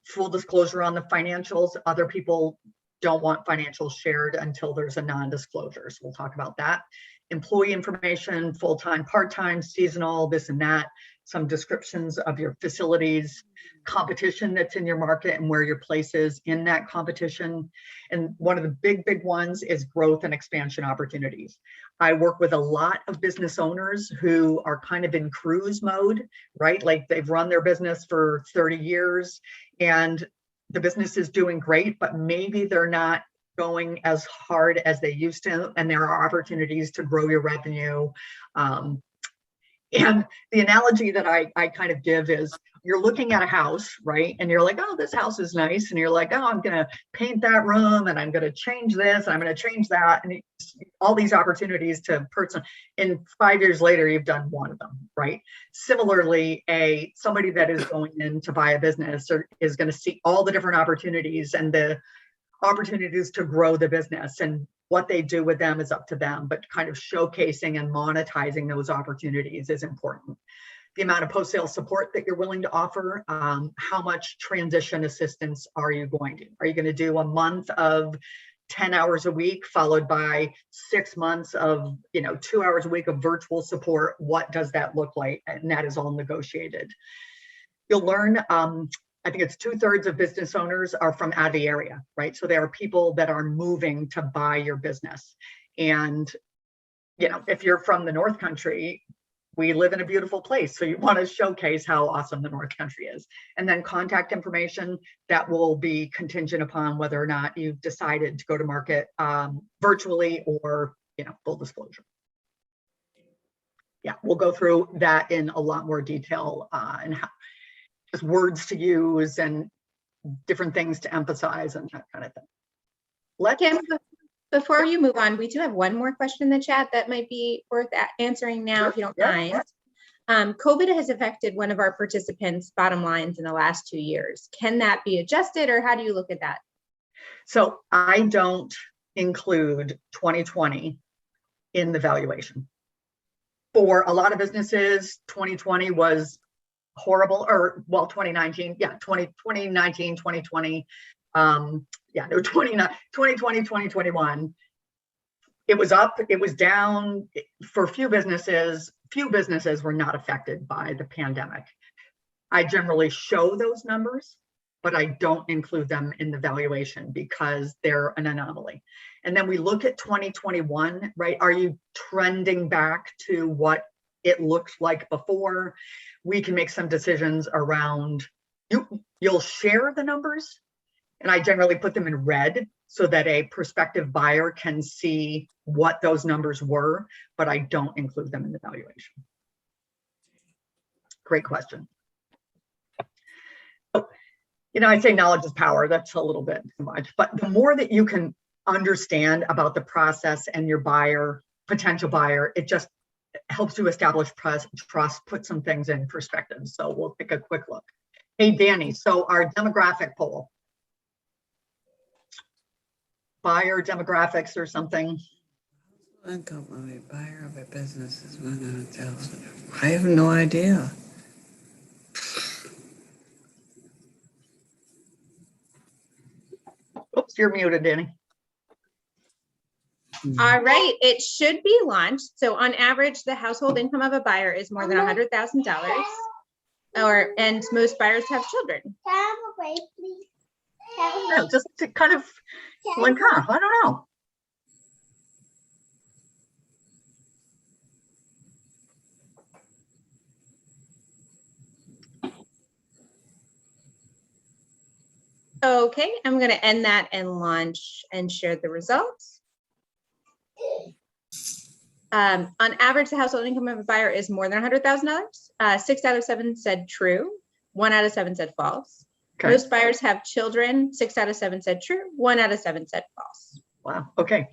full disclosure on the financials. Other people don't want financials shared until there's a non-disclosure. So we'll talk about that. Employee information, full-time, part-time, seasonal, this and that. Some descriptions of your facilities, competition that's in your market and where your place is in that competition. And one of the big ones is growth and expansion opportunities. I work with a lot of business owners who are kind of in cruise mode, right? Like they've run their business for 30 years and the business is doing great, but maybe they're not going as hard as they used to, and there are opportunities to grow your revenue. And the analogy that I kind of give is you're looking at a house, right? And you're like, oh, this house is nice. And you're like, oh, I'm going to paint that room and I'm going to change this and I'm going to change that. And all these opportunities to purchase. And 5 years later, you've done one of them, right? Similarly, somebody that is going in to buy a business is going to see all the different opportunities and the opportunities to grow the business, and what they do with them is up to them, but kind of showcasing and monetizing those opportunities is important. The amount of post-sale support that you're willing to offer, how much transition assistance are you going to? Are you going to do a month of 10 hours a week followed by 6 months of 2 hours a week of virtual support? What does that look like? And that is all negotiated. You'll learn, I think it's 2/3 of business owners are from out of the area, right? So there are people that are moving to buy your business. And, if you're from the North Country, we live in a beautiful place. So you want to showcase how awesome the North Country is. And then contact information that will be contingent upon whether or not you've decided to go to market virtually or, full disclosure. Yeah, we'll go through that in a lot more detail and how, just words to use and different things to emphasize and that kind of thing. Kim, before you move on, we do have one more question in the chat that might be worth answering now, if you don't mind. COVID has affected one of our participants' bottom lines in the last 2 years. Can that be adjusted, or how do you look at that? So I don't include 2020 in the valuation. For a lot of businesses, 2020 was horrible, or well, 2019, yeah, 2019, 2020, 2020, 2021. It was up, it was down. For few businesses were not affected by the pandemic. I generally show those numbers, but I don't include them in the valuation because they're an anomaly. And then we look at 2021, right? Are you trending back to what it looked like before? We can make some decisions around, you'll share the numbers, and I generally put them in red so that a prospective buyer can see what those numbers were, but I don't include them in the valuation. Great question. I say knowledge is power. That's a little bit too much, but the more that you can understand about the process and your buyer, potential buyer, it just helps to establish trust, put some things in perspective. So we'll take a quick look. Hey, Danny, so our demographic poll. Buyer demographics or something. Income of a buyer of a business is 100,000. I have no idea. Oops, you're muted, Danny. All right, it should be launched. So on average, the household income of a buyer is more than $100,000. And most buyers have children. Yeah, just to kind of like, I don't know. Okay, I'm gonna end that and launch and share the results. On average, the household income of a buyer is more than $100,000. 6 out of 7 said true. 1 out of 7 said false. Okay. Most buyers have children. 6 out of 7 said true. 1 out of 7 said false. Wow. Okay.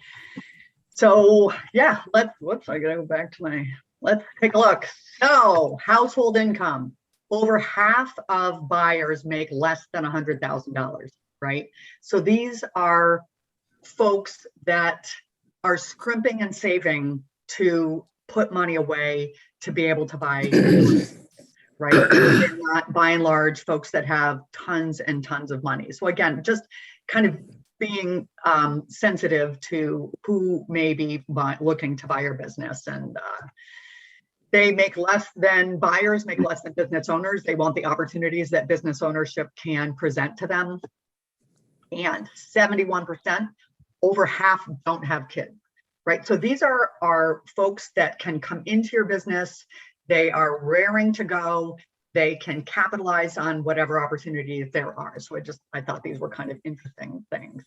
So yeah, whoops, I gotta go back to let's take a look. So household income, over half of buyers make less than $100,000, right? So these are folks that are scrimping and saving to put money away to be able to buy, right? They're not, by and large, folks that have tons and tons of money. So again, just kind of being sensitive to who may be looking to buy your business. And they make less than buyers, make less than business owners. They want the opportunities that business ownership can present to them. And 71%, over half don't have kids, right? So these are folks that can come into your business. They are raring to go. They can capitalize on whatever opportunities there are. So I thought these were kind of interesting things.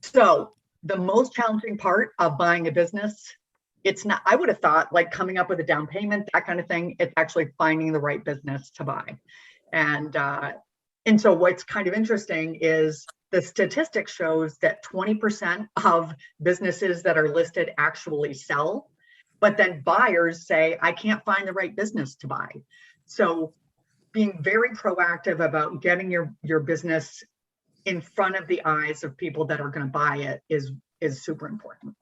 So the most challenging part of buying a business, it's not, I would have thought like coming up with a down payment, that kind of thing. It's actually finding the right business to buy. And so what's kind of interesting is the statistic shows that 20% of businesses that are listed actually sell, but then buyers say, I can't find the right business to buy. So being very proactive about getting your business in front of the eyes of people that are going to buy it is super important.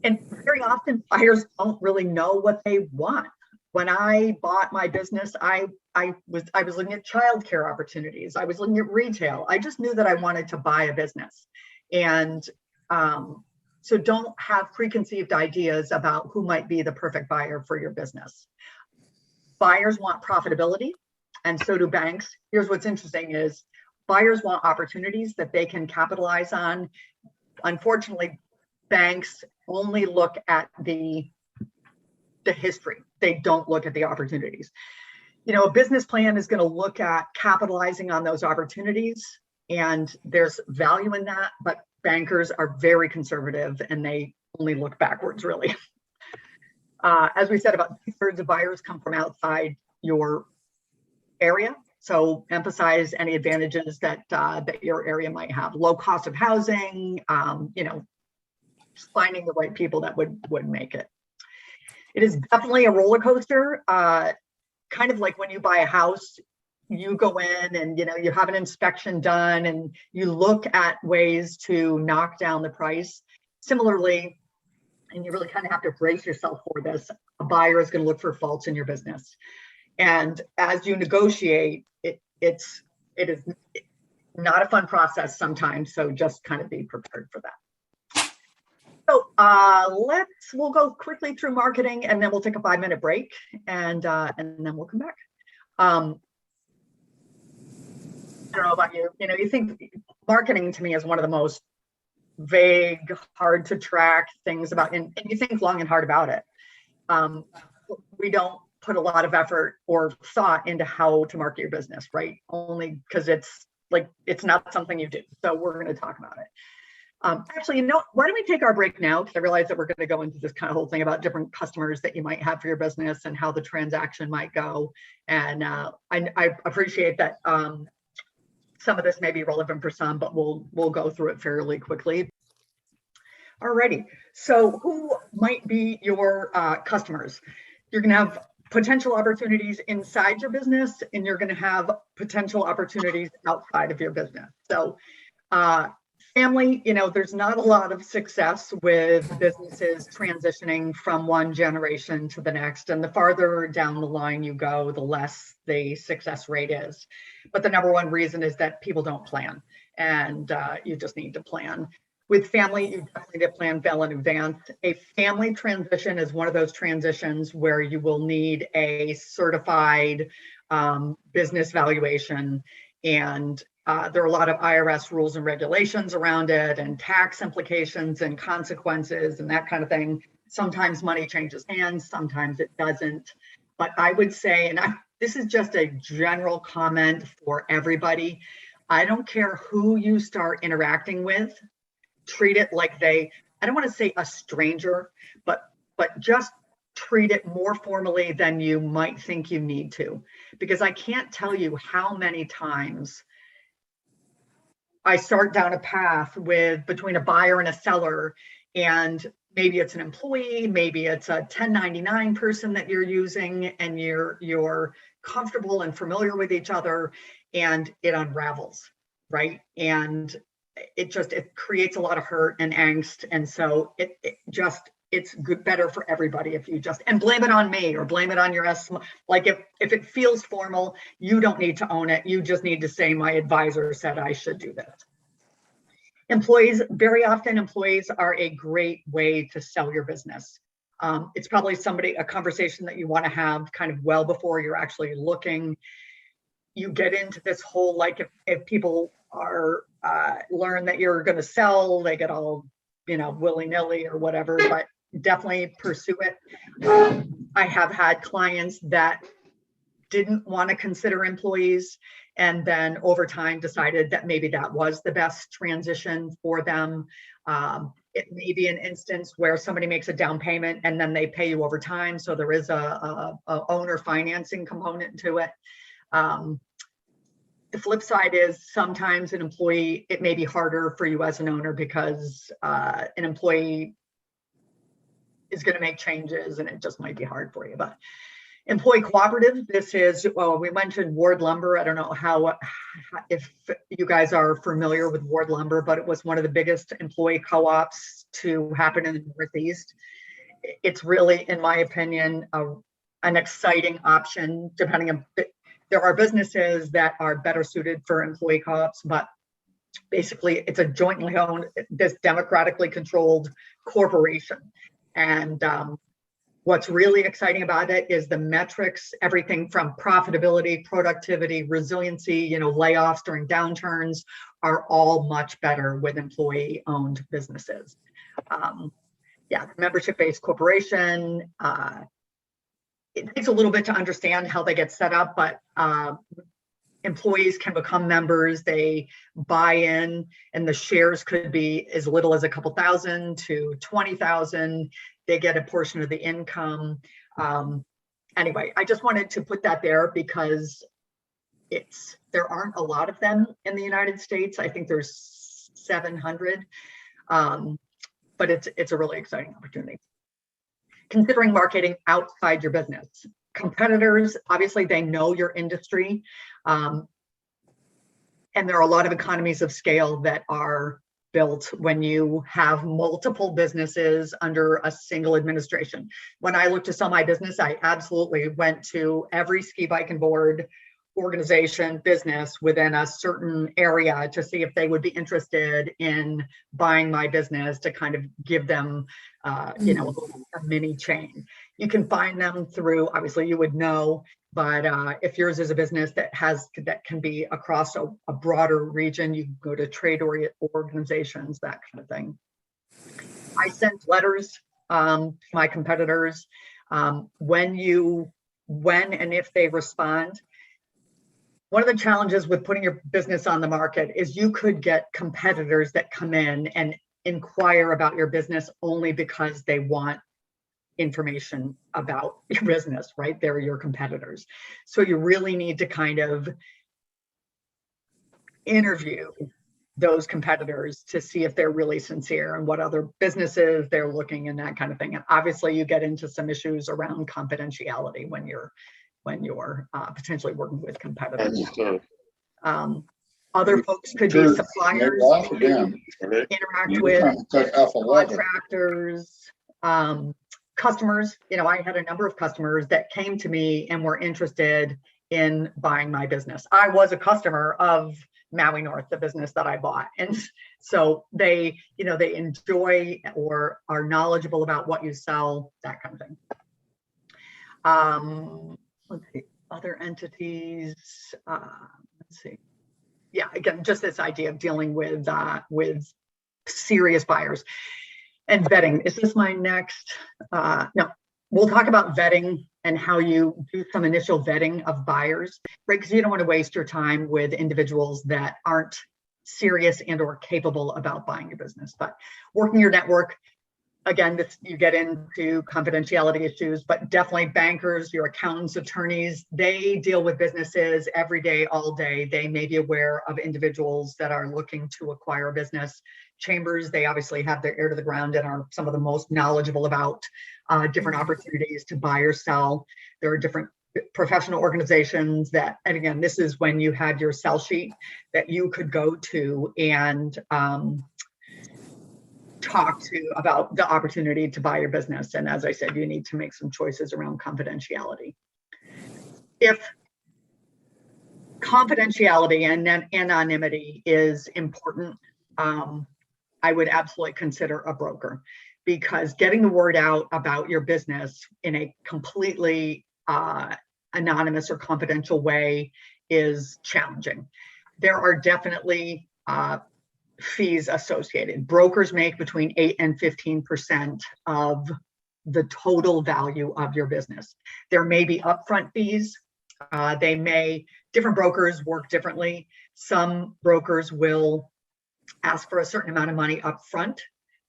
And very often buyers don't really know what they want. When I bought my business, I was looking at childcare opportunities. I was looking at retail. I just knew that I wanted to buy a business. And so don't have preconceived ideas about who might be the perfect buyer for your business. Buyers want profitability, and so do banks. Here's what's interesting is buyers want opportunities that they can capitalize on. Unfortunately, banks only look at the history. They don't look at the opportunities. You know, a business plan is going to look at capitalizing on those opportunities, and there's value in that, but bankers are very conservative and they only look backwards, really. As we said, about 2/3 of buyers come from outside your area. So emphasize any advantages that your area might have. Low cost of housing, you know, just finding the right people that would make it. It is definitely a roller coaster. Kind of like when you buy a house, you go in and, you know, you have an inspection done and you look at ways to knock down the price. Similarly, and you really kind of have to brace yourself for this, a buyer is going to look for faults in your business. And as you negotiate, it is not a fun process sometimes. So just kind of be prepared for that. So we'll go quickly through marketing and then we'll take a 5-minute break and then we'll come back. I don't know about you, you know, you think marketing to me is one of the most vague, hard to track things about, and you think long and hard about it. We don't put a lot of effort or thought into how to market your business, right? Only because it's not something you do. So we're going to talk about it. Actually, you know, why don't we take our break now? Because I realize that we're going to go into this kind of whole thing about different customers that you might have for your business and how the transaction might go. And I appreciate that some of this may be relevant for some, but we'll go through it fairly quickly. Alrighty, so who might be your customers? You're going to have potential opportunities inside your business, and you're going to have potential opportunities outside of your business. So family, there's not a lot of success with businesses transitioning from one generation to the next. And the farther down the line you go, the less the success rate is. But the number one reason is that people don't plan, and you just need to plan. With family, you definitely need to plan well in advance. A family transition is one of those transitions where you will need a certified business valuation, and there are a lot of IRS rules and regulations around it, and tax implications and consequences and that kind of thing. Sometimes money changes hands, sometimes it doesn't. But I would say, and this is just a general comment for everybody, I don't care who you start interacting with, treat it like I don't want to say a stranger, but just treat it more formally than you might think you need to. Because I can't tell you how many times I start down a path between a buyer and a seller, and maybe it's an employee, maybe it's a 1099 person that you're using, and you're comfortable and familiar with each other, and it unravels, right? And it creates a lot of hurt and angst. And so it's better for everybody if you and blame it on me or blame it on your like if it feels formal, you don't need to own it. You just need to say, my advisor said I should do this. Employees, very often employees are a great way to sell your business. It's probably a conversation that you want to have kind of well before you're actually looking. You get into this whole, like if people are learn that you're going to sell, they get all, willy-nilly or whatever, but definitely pursue it. I have had clients that didn't want to consider employees, and then over time decided that maybe that was the best transition for them. It may be an instance where somebody makes a down payment and then they pay you over time. So there is a owner financing component to it. The flip side is sometimes an employee, it may be harder for you as an owner because an employee is going to make changes and it just might be hard for you. But employee cooperative, this is, we mentioned Ward Lumber. I don't know if you guys are familiar with Ward Lumber, but it was one of the biggest employee co-ops to happen in the Northeast. It's really, in my opinion, an exciting option, depending on, there are businesses that are better suited for employee co-ops, but basically it's a jointly owned, this democratically controlled corporation. And what's really exciting about it is the metrics, everything from profitability, productivity, resiliency, layoffs during downturns are all much better with employee-owned businesses. Membership-based corporation. It takes a little bit to understand how they get set up, but employees can become members. They buy in, and the shares could be as little as a couple thousand to 20,000. They get a portion of the income. Anyway, I just wanted to put that there because there aren't a lot of them in the United States. I think there's 700, but it's a really exciting opportunity. Considering marketing outside your business. Competitors, obviously they know your industry. And there are a lot of economies of scale that are built when you have multiple businesses under a single administration. When I looked to sell my business, I absolutely went to every ski, bike, and board organization, business within a certain area to see if they would be interested in buying my business to kind of give them, a mini chain. You can find them through, obviously you would know, but if yours is a business that can be across a broader region, you can go to trade organizations, that kind of thing. I sent letters to my competitors. When and if they respond. One of the challenges with putting your business on the market is you could get competitors that come in and inquire about your business only because they want information about your business, right? They're your competitors. So you really need to kind of interview those competitors to see if they're really sincere and what other businesses they're looking and that kind of thing. And obviously you get into some issues around confidentiality when you're potentially working with competitors. Other folks could be suppliers that you interact with, contractors, customers. You know, I had a number of customers that came to me and were interested in buying my business. I was a customer of Maui North, the business that I bought. And so they, you know, they enjoy or are knowledgeable about what you sell, that kind of thing. Let's see, other entities, let's see. Yeah, again, just this idea of dealing with serious buyers and vetting. Is this my next? No, we'll talk about vetting and how you do some initial vetting of buyers, right? Because you don't want to waste your time with individuals that aren't serious and or capable about buying your business. But working your network, again, you get into confidentiality issues, but definitely bankers, your accountants, attorneys, they deal with businesses every day, all day. They may be aware of individuals that are looking to acquire a business. Chambers, they obviously have their ear to the ground and are some of the most knowledgeable about different opportunities to buy or sell. There are different professional organizations that, and again, this is when you had your sell sheet that you could go to and talk to about the opportunity to buy your business. And as I said, you need to make some choices around confidentiality. If confidentiality and anonymity is important, I would absolutely consider a broker, because getting the word out about your business in a completely anonymous or confidential way is challenging. There are definitely fees associated. Brokers make between 8 and 15% of the total value of your business. There may be upfront fees. Different brokers work differently. Some brokers will ask for a certain amount of money upfront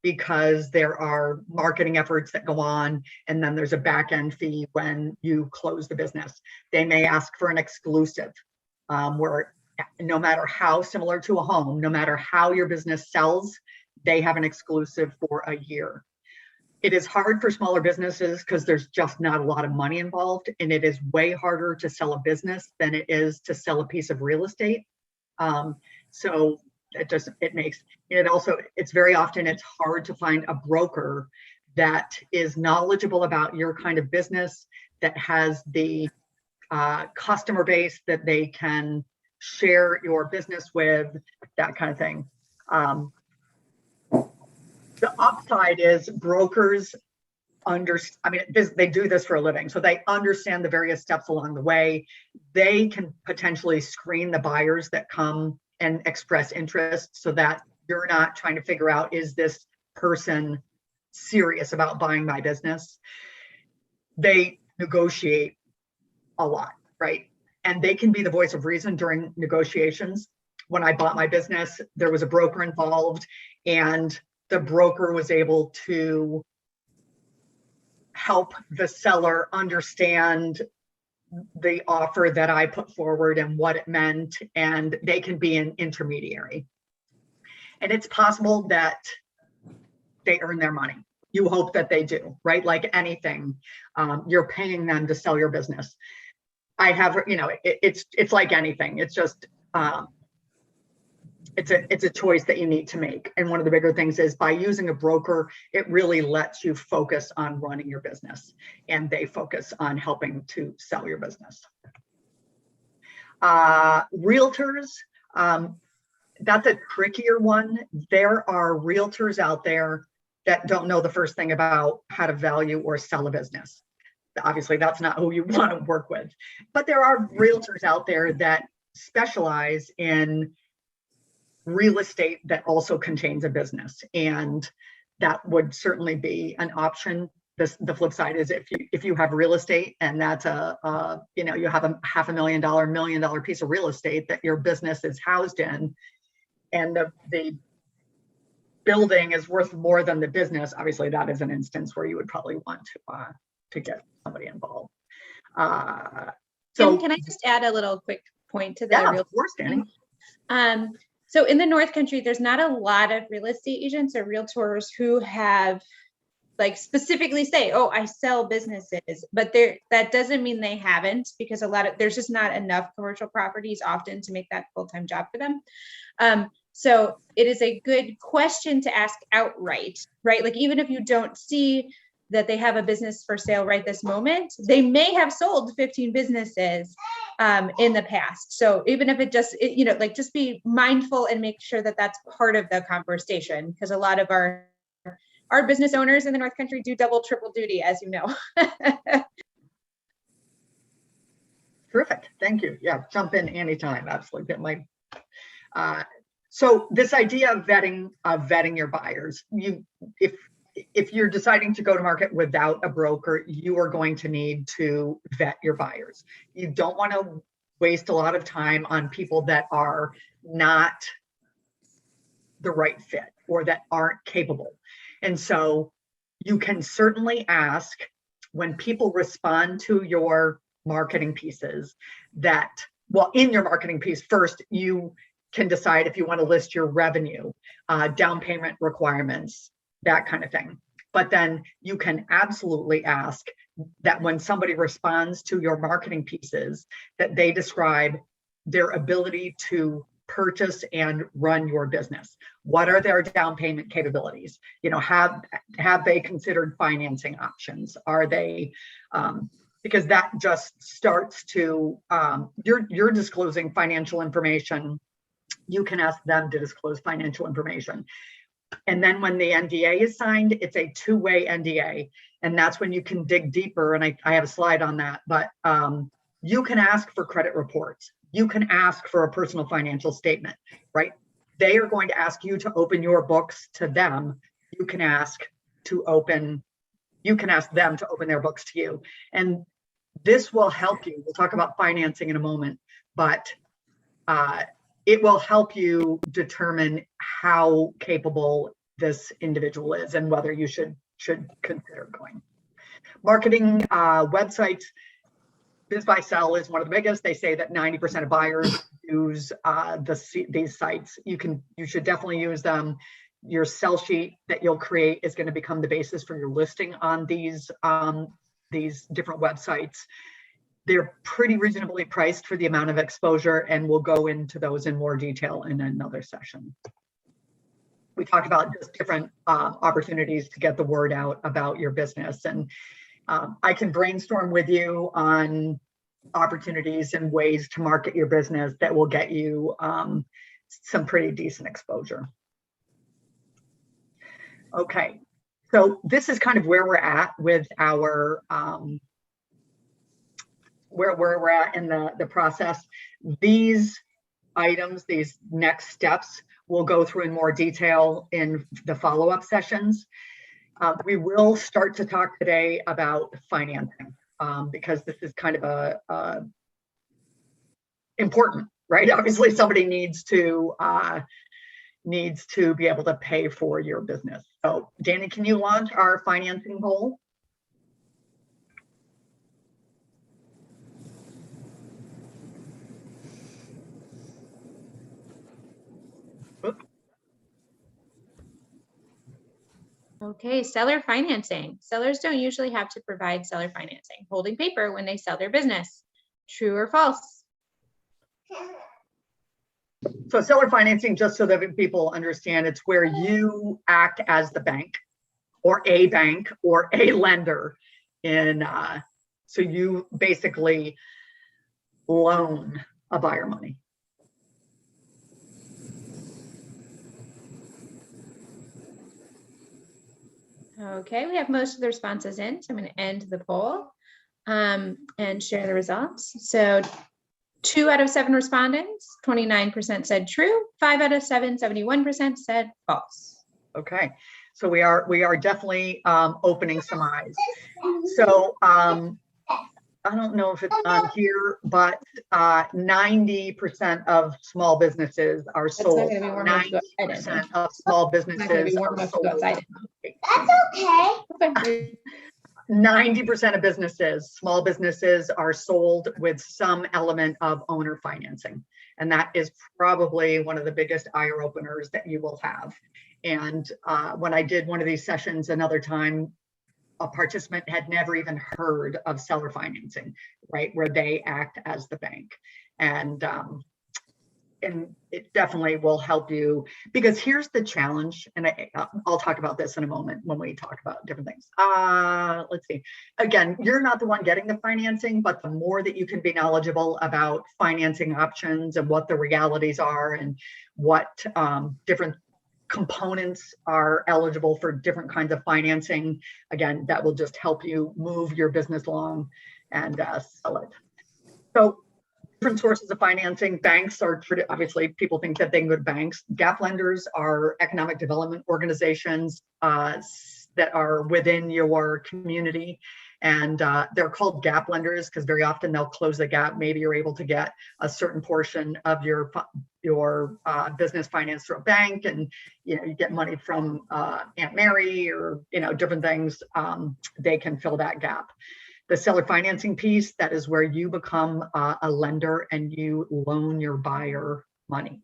because there are marketing efforts that go on, and then there's a back end fee when you close the business. They may ask for an exclusive, where no matter how similar to a home, no matter how your business sells, they have an exclusive for a year. It is hard for smaller businesses because there's just not a lot of money involved, and it is way harder to sell a business than it is to sell a piece of real estate. So it's very often it's hard to find a broker that is knowledgeable about your kind of business, that has the customer base that they can share your business with, that kind of thing. The upside is brokers they do this for a living, so they understand the various steps along the way. They can potentially screen the buyers that come and express interest, so that you're not trying to figure out, is this person serious about buying my business? They negotiate a lot, right? And they can be the voice of reason during negotiations. When I bought my business, there was a broker involved, and the broker was able to help the seller understand the offer that I put forward and what it meant, and they can be an intermediary. And it's possible that they earn their money. You hope that they do, right? Like anything, you're paying them to sell your business. It's like anything. It's just, it's a choice that you need to make. And one of the bigger things is, by using a broker, it really lets you focus on running your business, and they focus on helping to sell your business. Realtors, that's a trickier one. There are realtors out there that don't know the first thing about how to value or sell a business. Obviously, that's not who you want to work with. But there are realtors out there that specialize in real estate that also contains a business, and that would certainly be an option. The flip side is, if you have real estate and that's you have a $500,000, $1 million piece of real estate that your business is housed in, and the building is worth more than the business, obviously that is an instance where you would probably want to get somebody involved. So can I just add a little quick point to the yeah, real of course, Danny. So in the North Country, there's not a lot of real estate agents or realtors who have like specifically say, oh, I sell businesses, but that doesn't mean they haven't, because there's just not enough commercial properties often to make that full-time job for them. So it is a good question to ask outright, right? Like, even if you don't see that they have a business for sale right this moment, they may have sold 15 businesses in the past. So even if just be mindful and make sure that that's part of the conversation, because a lot of our business owners in the North Country do double, triple duty, as you know. Terrific. Thank you. Yeah, jump in anytime. Absolutely. So this idea of vetting your buyers, if you're deciding to go to market without a broker, you are going to need to vet your buyers. You don't want to waste a lot of time on people that are not the right fit or that aren't capable. And so you can certainly ask, when people respond to your marketing pieces, that, well, in your marketing piece, first, you can decide if you want to list your revenue, down payment requirements, that kind of thing. But then you can absolutely ask that when somebody responds to your marketing pieces, that they describe their ability to purchase and run your business. What are their down payment capabilities? Have they considered financing options? Are they, because that just starts to, you're disclosing financial information. You can ask them to disclose financial information. And then when the NDA is signed, it's a two-way NDA. And that's when you can dig deeper. And I have a slide on that, but you can ask for credit reports. You can ask for a personal financial statement, right? They are going to ask you to open your books to them. You can ask them to open their books to you. And this will help you. We'll talk about financing in a moment, but it will help you determine how capable this individual is and whether you should consider going. Marketing websites, BizBuySell is one of the biggest. They say that 90% of buyers use these sites. You should definitely use them. Your sell sheet that you'll create is going to become the basis for your listing on these different websites. They're pretty reasonably priced for the amount of exposure, and we'll go into those in more detail in another session. We talked about just different opportunities to get the word out about your business, and I can brainstorm with you on opportunities and ways to market your business that will get you some pretty decent exposure. Okay, so this is kind of where we're at with our where we're at in the process. These items, these next steps, we'll go through in more detail in the follow-up sessions. We will start to talk today about financing because this is kind of important, right? Obviously, somebody needs to be able to pay for your business. So, Danny, can you launch our financing goal? Okay, seller financing. Sellers don't usually have to provide seller financing, holding paper when they sell their business. True or false? So seller financing, just so that people understand, it's where you act as the bank or a lender so you basically loan a buyer money. Okay, we have most of the responses in, so I'm going to end the poll and share the results. So 2 out of 7 respondents, 29% said true, 5 out of 7, 71% said false. Okay, so we are definitely opening some eyes. So I don't know if it's on here, but 90% of small busises are sold. 90% of small businesses are sold. That's okay. 90% of businesses, small businesses, are sold with some element of owner financing. And that is probably one of the biggest eye openers that you will have. And when I did one of these sessions another time, a participant had never even heard of seller financing, right? Where they act as the bank. And it definitely will help you, because here's the challenge. And I'll talk about this in a moment when we talk about different things. Let's see. Again, you're not the one getting the financing, but the more that you can be knowledgeable about financing options and what the realities are and what different components are eligible for different kinds of financing, again, that will just help you move your business along and sell it. So different sources of financing. Banks are obviously, people think that they can go to banks. Gap lenders are economic development organizations that are within your community. And they're called gap lenders because very often they'll close the gap. Maybe you're able to get a certain portion of your business finance through a bank, and you get money from Aunt Mary or different things. They can fill that gap. The seller financing piece, that is where you become a lender and you loan your buyer money.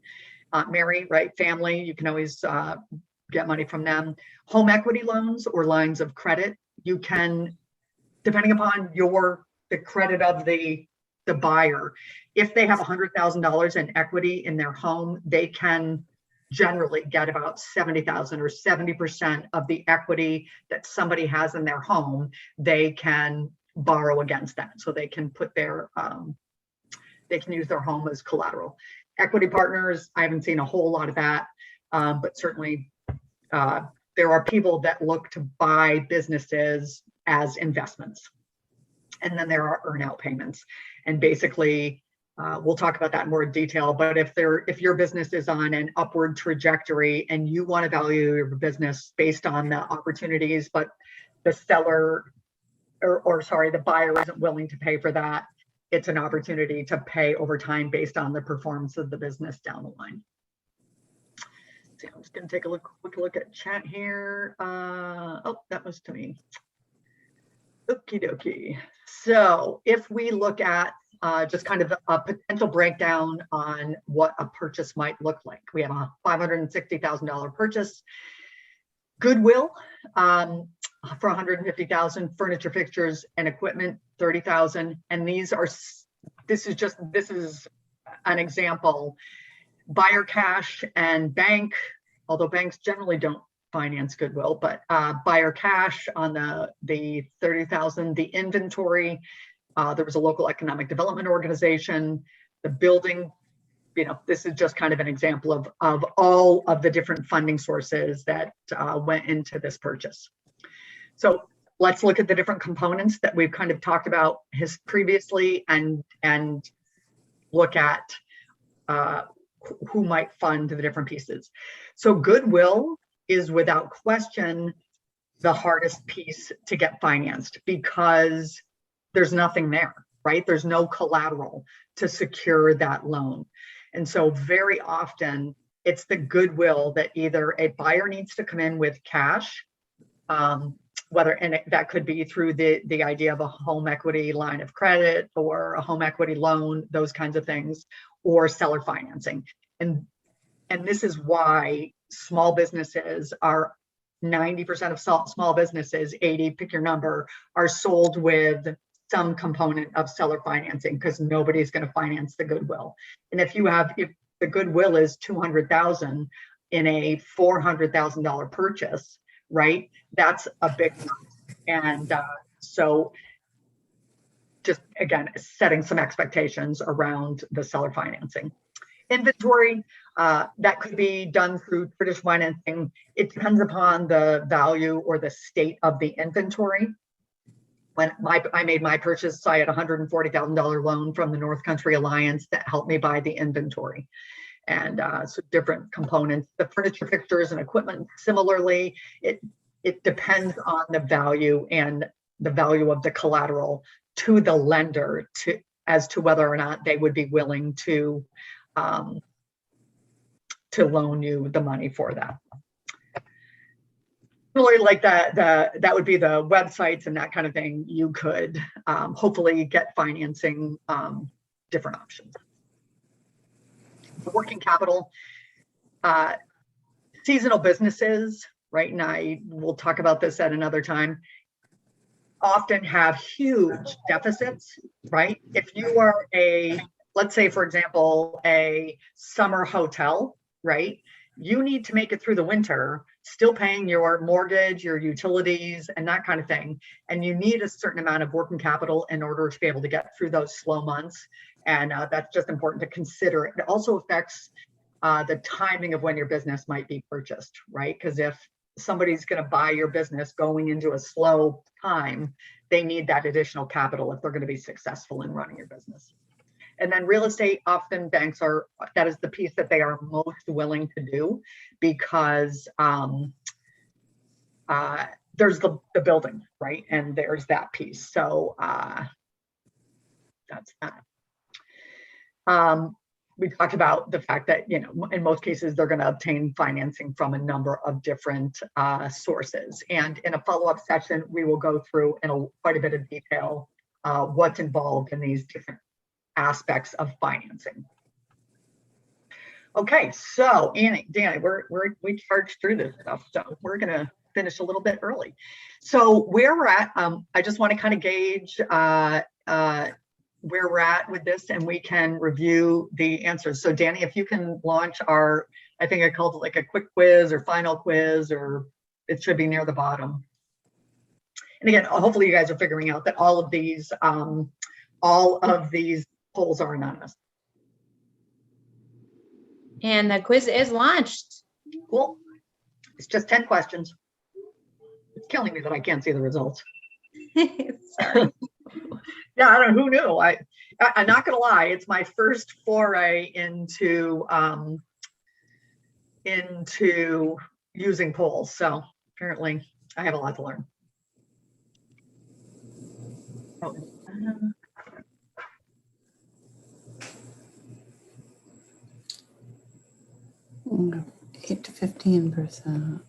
Mary, right? Family, you can always get money from them. Home equity loans or lines of credit, you can, depending upon the credit of the buyer, if they have $100,000 in equity in their home, they can generally get about $70,000 or 70% of the equity that somebody has in their home. They can borrow against that, so they can put they can use their home as collateral. Equity partners, I haven't seen a whole lot of that, but certainly there are people that look to buy businesses as investments. And then there are earnout payments, and basically we'll talk about that in more detail. But if your business is on an upward trajectory and you want to value your business based on the opportunities, but the seller the buyer isn't willing to pay for that, it's an opportunity to pay over time based on the performance of the business down the line. So I'm just going to take a quick look at chat here. Oh, that was to me. Okie dokie. So if we look at just kind of a potential breakdown on what a purchase might look like, we have a $560,000 purchase. Goodwill for $150,000, furniture, fixtures, and equipment, $30,000. And this is an example. Buyer cash and bank, although banks generally don't finance Goodwill, but buyer cash on the $30,000. The inventory, there was a local economic development organization. The building, this is just kind of an example of all of the different funding sources that went into this purchase. So let's look at the different components that we've kind of talked about previously and look at who might fund the different pieces. So Goodwill is without question the hardest piece to get financed because there's nothing there, right? There's no collateral to secure that loan. And so very often it's the Goodwill that either a buyer needs to come in with cash, that could be through the idea of a home equity line of credit or a home equity loan, those kinds of things, or seller financing. And this is why small businesses are 90% of small businesses, 80, pick your number, are sold with some component of seller financing because nobody's going to finance the Goodwill. And if the Goodwill is $200,000 in a $400,000 purchase, right? That's a big number. And so just again, setting some expectations around the seller financing. Inventory, that could be done through traditional financing. It depends upon the value or the state of the inventory. When I made my purchase, I had a $140,000 loan from the North Country Alliance that helped me buy the inventory. And so different components. The furniture, fixtures, and equipment, similarly, it depends on the value and the value of the collateral to the lender as to whether or not they would be willing to loan you the money for that. Really like that would be the websites and that kind of thing. You could hopefully get financing different options. working capital, seasonal businesses, right? And I will talk about this at another time, often have huge deficits, right? If you are let's say, for example, a summer hotel, right? You need to make it through the winter, still paying your mortgage, your utilities, and that kind of thing. And you need a certain amount of working capital in order to be able to get through those slow months. And that's just important to consider. It also affects the timing of when your business might be purchased, right? Because if somebody's going to buy your business going into a slow time, they need that additional capital if they're going to be successful in running your business. And then real estate, often banks that is the piece that they are most willing to do, because there's the building, right? And there's that piece. So that's that. We talked about the fact that, you know, in most cases, they're going to obtain financing from a number of different sources. And in a follow-up session, we will go through in quite a bit of detail what's involved in these different aspects of financing. Okay, so Danny, we charged through this stuff, so we're going to finish a little bit early. So where we're at, I just want to kind of gauge where we're at with this, and we can review the answers. So Danny, if you can launch our, I think I called it like a quick quiz or final quiz, or it should be near the bottom. And again, hopefully you guys are figuring out that all of these polls are anonymous. And the quiz is launched. Cool. It's just 10 questions. It's killing me that I can't see the results. Sorry. Yeah, I don't know, who knew? I'm not gonna lie, it's my first foray into using polls. So apparently I have a lot to learn. Oh, 8 to 15%.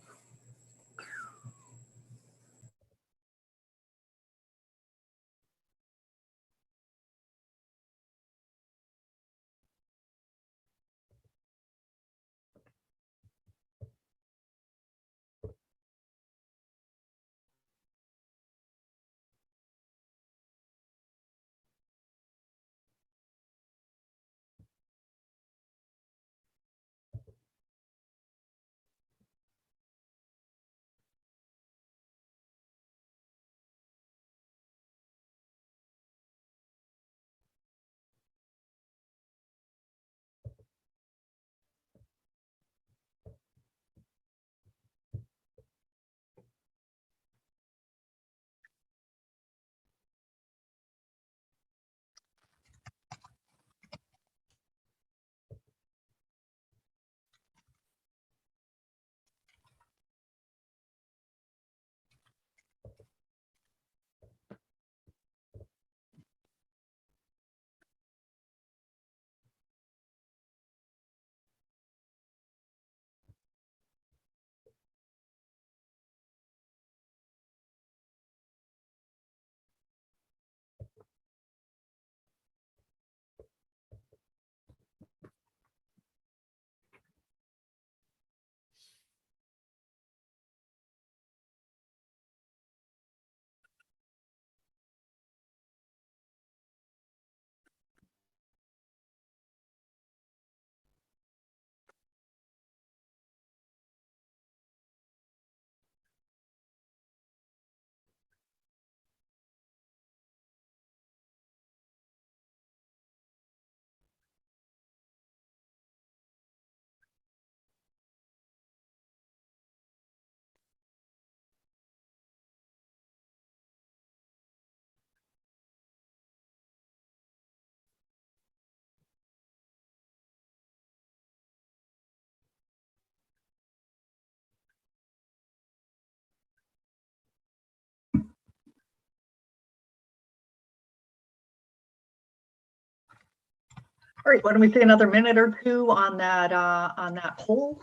all right, why don't we take another minute or two on that poll?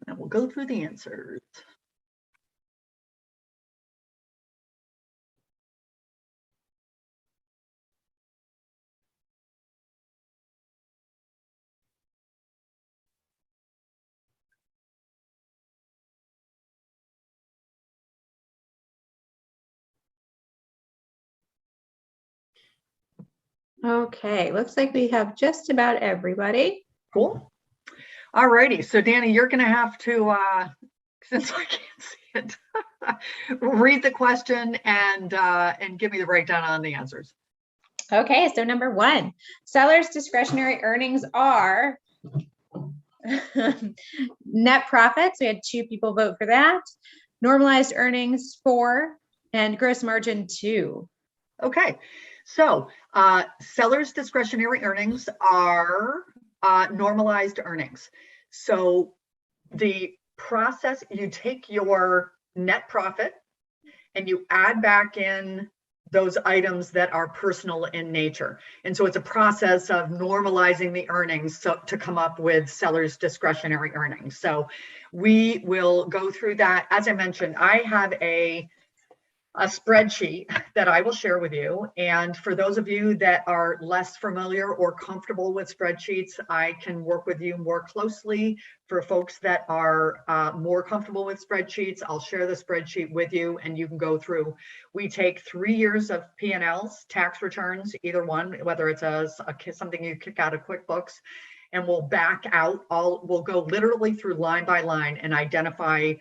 And we'll go through the answers. Okay, looks like we have just about everybody. Cool. All righty. So Danny, you're going to have to, since I can't see it, read the question and give me the breakdown on the answers. Okay, so number 1, sellers' discretionary earnings are net profits. We had 2 people vote for that. Normalized earnings 4, and gross margin 2. Okay, so sellers' discretionary earnings are normalized earnings. So the process, you take your net profit and you add back in those items that are personal in nature. And so it's a process of normalizing the earnings to come up with sellers' discretionary earnings. So we will go through that. As I mentioned, I have a spreadsheet that I will share with you. And for those of you that are less familiar or comfortable with spreadsheets, I can work with you more closely. For folks that are more comfortable with spreadsheets, I'll share the spreadsheet with you and you can go through. We take 3 years of P&Ls, tax returns, either one, whether it's something you kick out of QuickBooks, and we'll back out we'll go literally through line by line and identify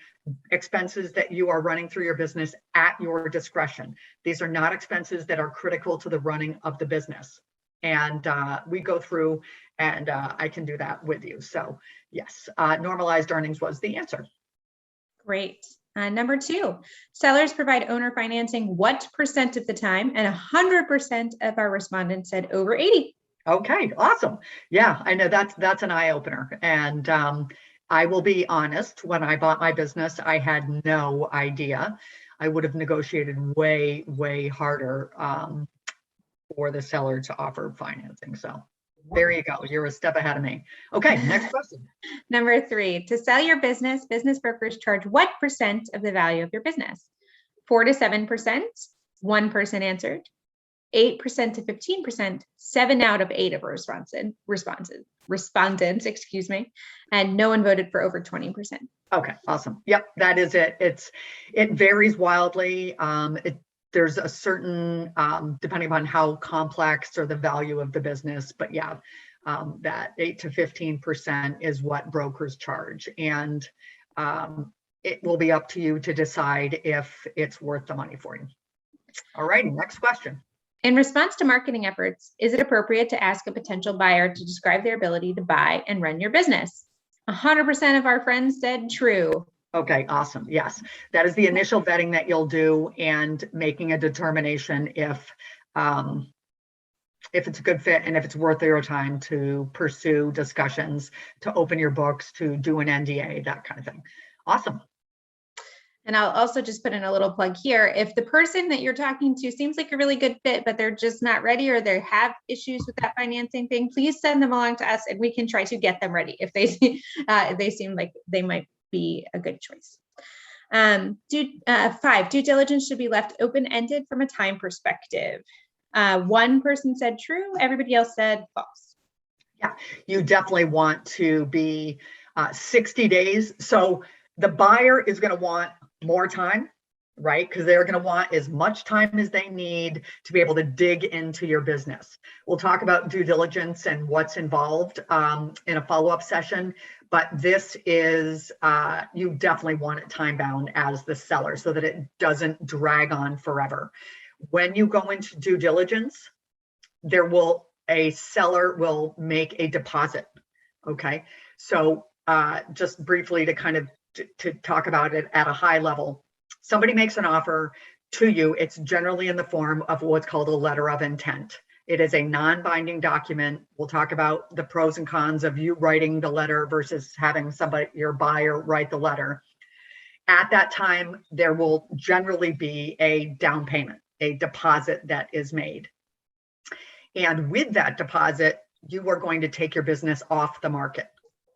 expenses that you are running through your business at your discretion. These are not expenses that are critical to the running of the business. And we go through and I can do that with you. So yes, normalized earnings was the answer. Great. Number 2, sellers provide owner financing what % of the time? And 100% of our respondents said over 80. Okay, awesome. Yeah, I know that's an eye opener. And I will be honest, when I bought my business, I had no idea. I would have negotiated way, way harder for the seller to offer financing. So there you go. You're a step ahead of me. Okay, next question. Number 3, to sell your business, business brokers charge what % of the value of your business? 4 to 7%, 1% answered. 8% to 15%, 7 out of 8 of respondents, and no one voted for over 20%. Okay, awesome. Yep, that is it. It varies wildly. There's a certain, depending upon how complex or the value of the business, but yeah, that 8 to 15% is what brokers charge. And it will be up to you to decide if it's worth the money for you. All righty, next question. In response to marketing efforts, is it appropriate to ask a potential buyer to describe their ability to buy and run your business? 100% of our friends said true. Okay, awesome. Yes, that is the initial vetting that you'll do and making a determination if it's a good fit and if it's worth your time to pursue discussions, to open your books, to do an NDA, that kind of thing. Awesome. And I'll also just put in a little plug here. If the person that you're talking to seems like a really good fit, but they're just not ready or they have issues with that financing thing, please send them along to us and we can try to get them ready if they seem like they might be a good choice. 5, due diligence should be left open-ended from a time perspective. 1 person said true, everybody else said false. Yeah, you definitely want to be 60 days. So the buyer is going to want more time, right? Because they're going to want as much time as they need to be able to dig into your business. We'll talk about due diligence and what's involved in a follow-up session, but this is, you definitely want it time-bound as the seller so that it doesn't drag on forever. When you go into due diligence, a seller will make a deposit, okay? So just briefly to talk about it at a high level, somebody makes an offer to you. It's generally in the form of what's called a letter of intent. It is a non-binding document. We'll talk about the pros and cons of you writing the letter versus having your buyer write the letter. At that time, there will generally be a down payment, a deposit that is made. And with that deposit, you are going to take your business off the market.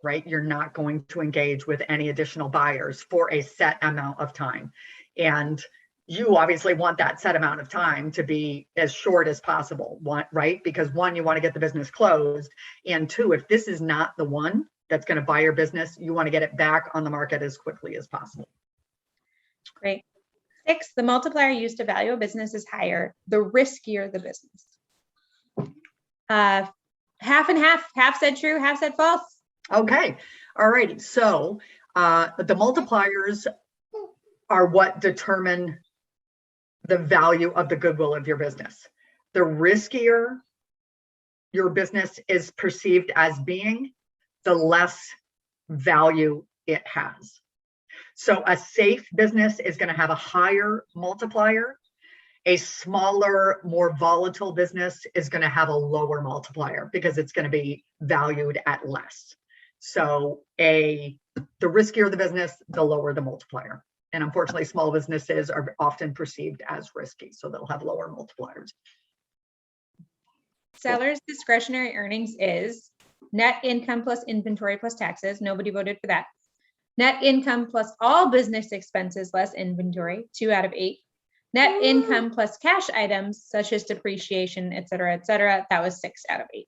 Right? You're not going to engage with any additional buyers for a set amount of time. And you obviously want that set amount of time to be as short as possible, right? Because 1, you want to get the business closed. And 2, if this is not the one that's going to buy your business, you want to get it back on the market as quickly as possible. Great. 6, the multiplier used to value a business is higher, the riskier the business. Half and half said true, half said false. Okay, all righty. So the multipliers are what determine the value of the goodwill of your business. The riskier your business is perceived as being, the less value it has. So a safe business is going to have a higher multiplier. A smaller, more volatile business is going to have a lower multiplier because it's going to be valued at less. So the riskier the business, the lower the multiplier. And unfortunately, small businesses are often perceived as risky, so they'll have lower multipliers. Seller's discretionary earnings is net income plus inventory plus taxes. Nobody voted for that. Net income plus all business expenses less inventory, 2 out of 8. Net income plus cash items such as depreciation, et cetera, that was 6 out of 8.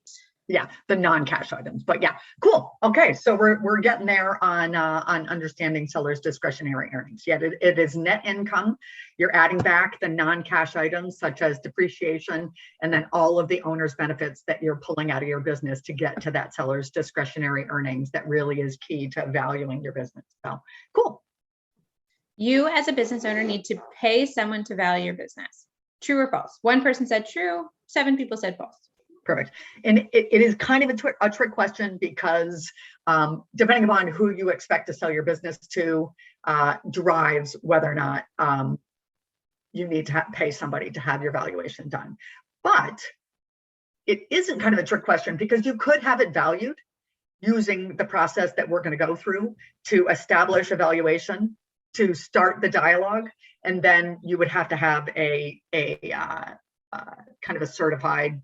Yeah, the non-cash items, but yeah, cool. Okay, so we're getting there on understanding seller's discretionary earnings. Yeah, it is net income. You're adding back the non-cash items such as depreciation, and then all of the owner's benefits that you're pulling out of your business to get to that seller's discretionary earnings. That really is key to valuing your business. So cool. You as a business owner need to pay someone to value your business. True or false? One person said true, 7 people said false. Perfect. And it is kind of a trick question because depending upon who you expect to sell your business to drives whether or not you need to pay somebody to have your valuation done. But it isn't kind of a trick question because you could have it valued using the process that we're going to go through to establish a valuation, to start the dialogue, and then you would have to have a kind of a certified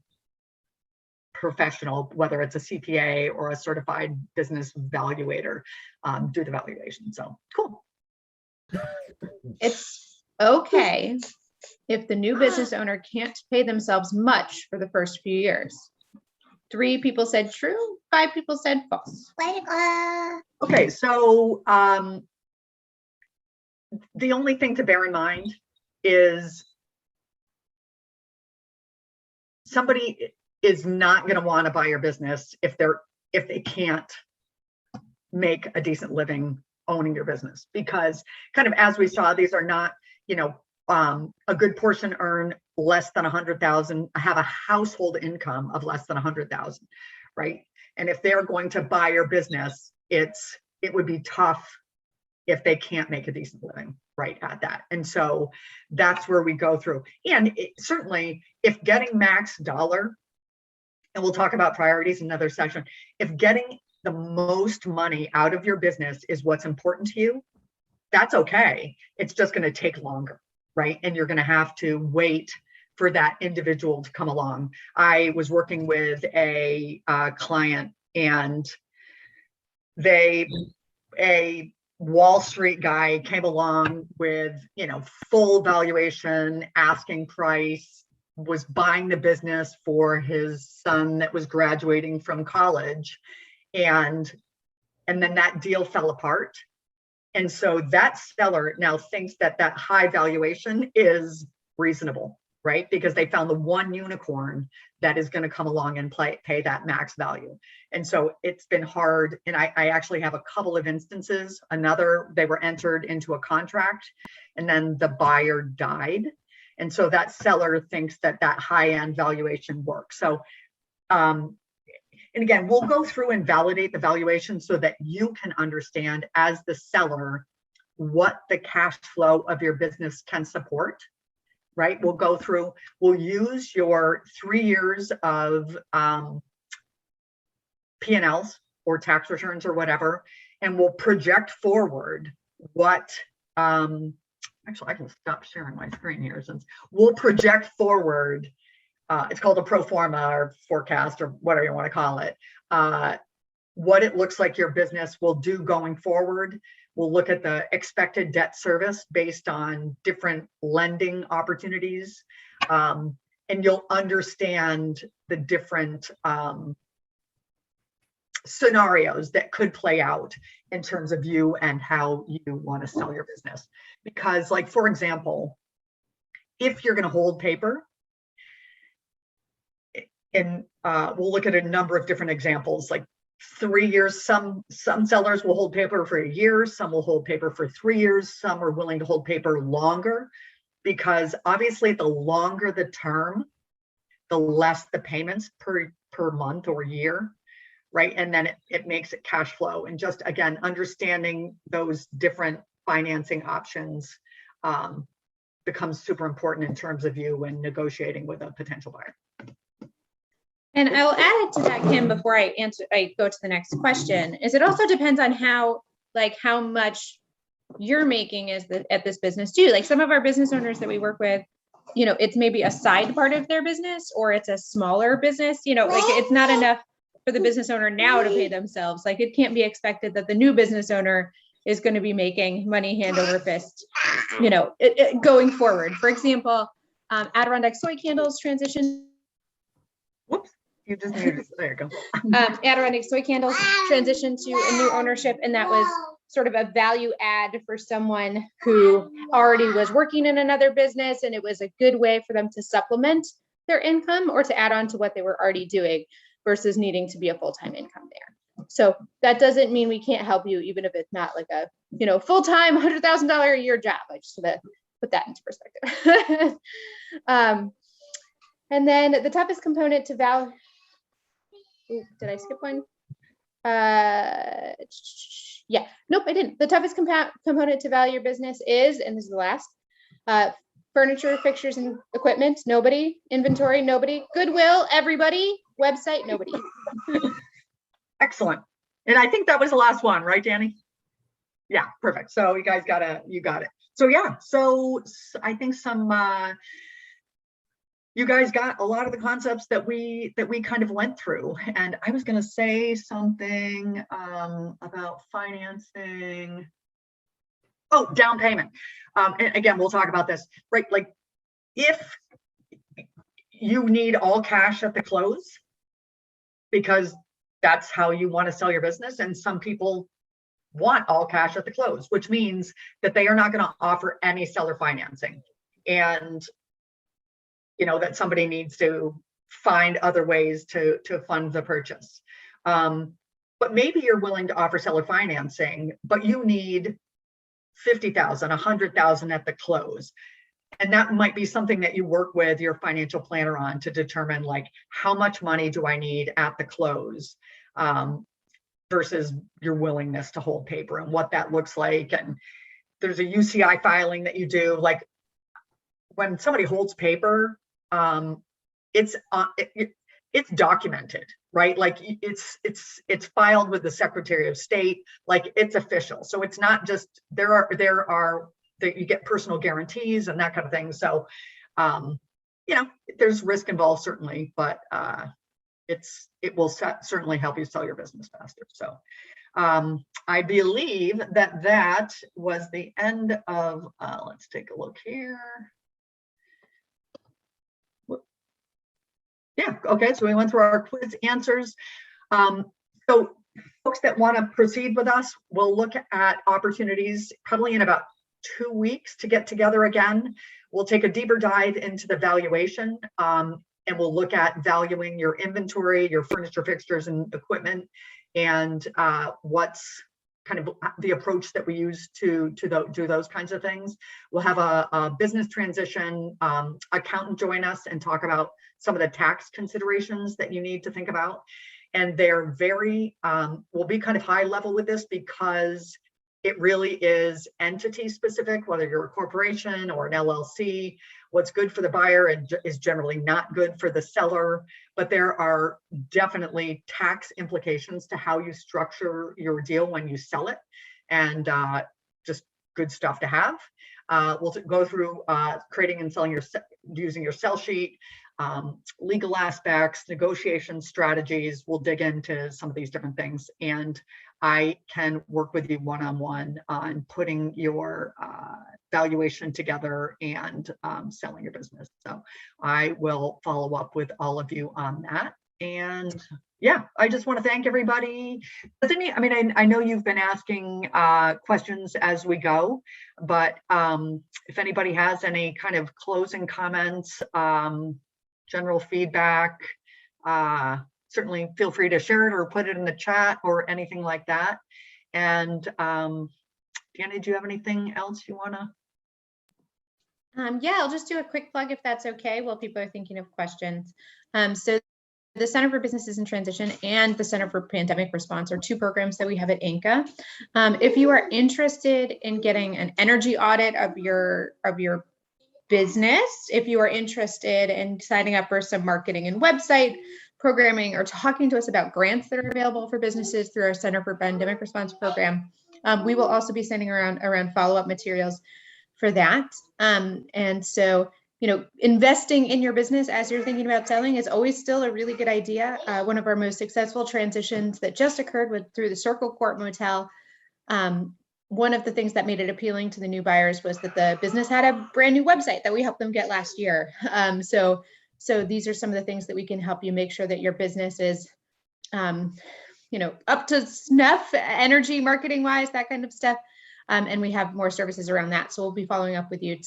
professional, whether it's a CPA or a certified business valuator, do the valuation. So cool. It's okay if the new business owner can't pay themselves much for the first few years. 3 people said true, 5 people said false. Okay, so the only thing to bear in mind is somebody is not going to want to buy your business if they can't make a decent living owning your business, because kind of as we saw, these are not, a good portion earn less than 100,000, have a household income of less than 100,000, right? And if they're going to buy your business, it would be tough if they can't make a decent living right at that. And so that's where we go through. And certainly if getting max dollar, and we'll talk about priorities in another session, if getting the most money out of your business is what's important to you, that's okay. It's just going to take longer, right? And you're going to have to wait for that individual to come along. I was working with a client, and a Wall Street guy came along with, full valuation, asking price, was buying the business for his son that was graduating from college, and then that deal fell apart. And so that seller now thinks that high valuation is reasonable, right? Because they found the one unicorn that is going to come along and pay that max value. And so it's been hard. And I actually have a couple of instances. They were entered into a contract and then the buyer died. And so that seller thinks that high-end valuation works. So, and again, we'll go through and validate the valuation so that you can understand as the seller what the cash flow of your business can support, right? We'll use your 3 years of P&Ls or tax returns or whatever, and we'll project forward what, actually, I can stop sharing my screen here since we'll project forward. It's called a pro forma or forecast or whatever you want to call it. What it looks like your business will do going forward. We'll look at the expected debt service based on different lending opportunities. And you'll understand the different scenarios that could play out in terms of you and how you want to sell your business. Because, like, for example, if you're going to hold paper, and we'll look at a number of different examples, like 3 years. Some sellers will hold paper for a year, some will hold paper for 3 years, some are willing to hold paper longer, because obviously the longer the term, the less the payments per month or year, right? And then it makes it cash flow. And just again, understanding those different financing options becomes super important in terms of you when negotiating with a potential buyer. And I will add it to that, Kim, before I go to the next question, is it also depends on how much you're making at this business too. Like some of our business owners that we work with, it's maybe a side part of their business, or it's a smaller business, like it's not enough for the business owner now to pay themselves. Like it can't be expected that the new business owner is going to be making money hand over fist, going forward. For example, Adirondack soy candles transition. Whoops, you just muted. There you go. Adirondack soy candles transitioned to a new ownership, and that was sort of a value add for someone who already was working in another business, and it was a good way for them to supplement their income or to add on to what they were already doing versus needing to be a full-time income there. So that doesn't mean we can't help you, even if it's not like a full-time $100,000 a year job. I just want to put that into perspective. And then the toughest component to value. Did I skip one? Yeah, nope, I didn't. The toughest component to value your business is, and this is the last, furniture, fixtures, and equipment. Nobody. Inventory. Nobody. Goodwill. Everybody. Website. Nobody. Excellent. And I think that was the last one, right, Danny? Yeah, perfect. So you guys you got it. So yeah, so I think you guys got a lot of the concepts that we kind of went through. And I was going to say something about financing. Oh, down payment. And again, we'll talk about this, right? Like if you need all cash at the close, because that's how you want to sell your business. And some people want all cash at the close, which means that they are not going to offer any seller financing. And that somebody needs to find other ways to fund the purchase. But maybe you're willing to offer seller financing, but you need $50,000, $100,000 at the close. And that might be something that you work with your financial planner on to determine, like, how much money do I need at the close versus your willingness to hold paper and what that looks like. And there's a UCI filing that you do. Like when somebody holds paper, it's documented, right? Like it's filed with the Secretary of State, like it's official. So it's not just you get personal guarantees and that kind of thing. So, there's risk involved certainly, but it will certainly help you sell your business faster. So, I believe that was the end of. Let's take a look here. Yeah, okay, so we went through our quiz answers. So folks that want to proceed with us, we'll look at opportunities probably in about 2 weeks to get together again. We'll take a deeper dive into the valuation, and we'll look at valuing your inventory, your furniture, fixtures, and equipment, and what's kind of the approach that we use to do those kinds of things. We'll have a business transition accountant join us and talk about some of the tax considerations that you need to think about. And they're we'll be kind of high level with this because it really is entity specific, whether you're a corporation or an LLC. What's good for the buyer is generally not good for the seller, but there are definitely tax implications to how you structure your deal when you sell it, and just good stuff to have. We'll go through creating and selling using your sell sheet, legal aspects, negotiation strategies. We'll dig into some of these different things, and I can work with you one-on-one on putting your valuation together and selling your business. So I will follow up with all of you on that. And yeah, I just want to thank everybody. I know you've been asking questions as we go, but if anybody has any kind of closing comments, general feedback, certainly feel free to share it or put it in the chat or anything like that. And Danny, do you have anything else you want to? Yeah, I'll just do a quick plug if that's okay while people are thinking of questions. So the Center for Businesses in Transition and the Center for Pandemic Response are two programs that we have at INCA. If you are interested in getting an energy audit of your business, if you are interested in signing up for some marketing and website programming or talking to us about grants that are available for businesses through our Center for Pandemic Response program, we will also be sending around follow-up materials for that. And so, you know, investing in your business as you're thinking about selling is always still a really good idea. One of our most successful transitions that just occurred through the Circle Court Motel. One of the things that made it appealing to the new buyers was that the business had a brand new website that we helped them get last year. So these are some of the things that we can help you make sure that your business is, you know, up to snuff, energy, marketing wise, that kind of stuff. And we have more services around that. So we'll be following up with you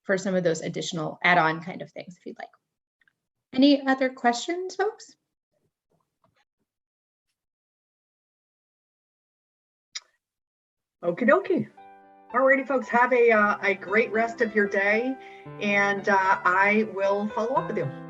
for some of those additional add-on kind of things if you'd like. Any other questions, folks? Okie dokie. Alrighty, folks, have a great rest of your day, and I will follow up with you.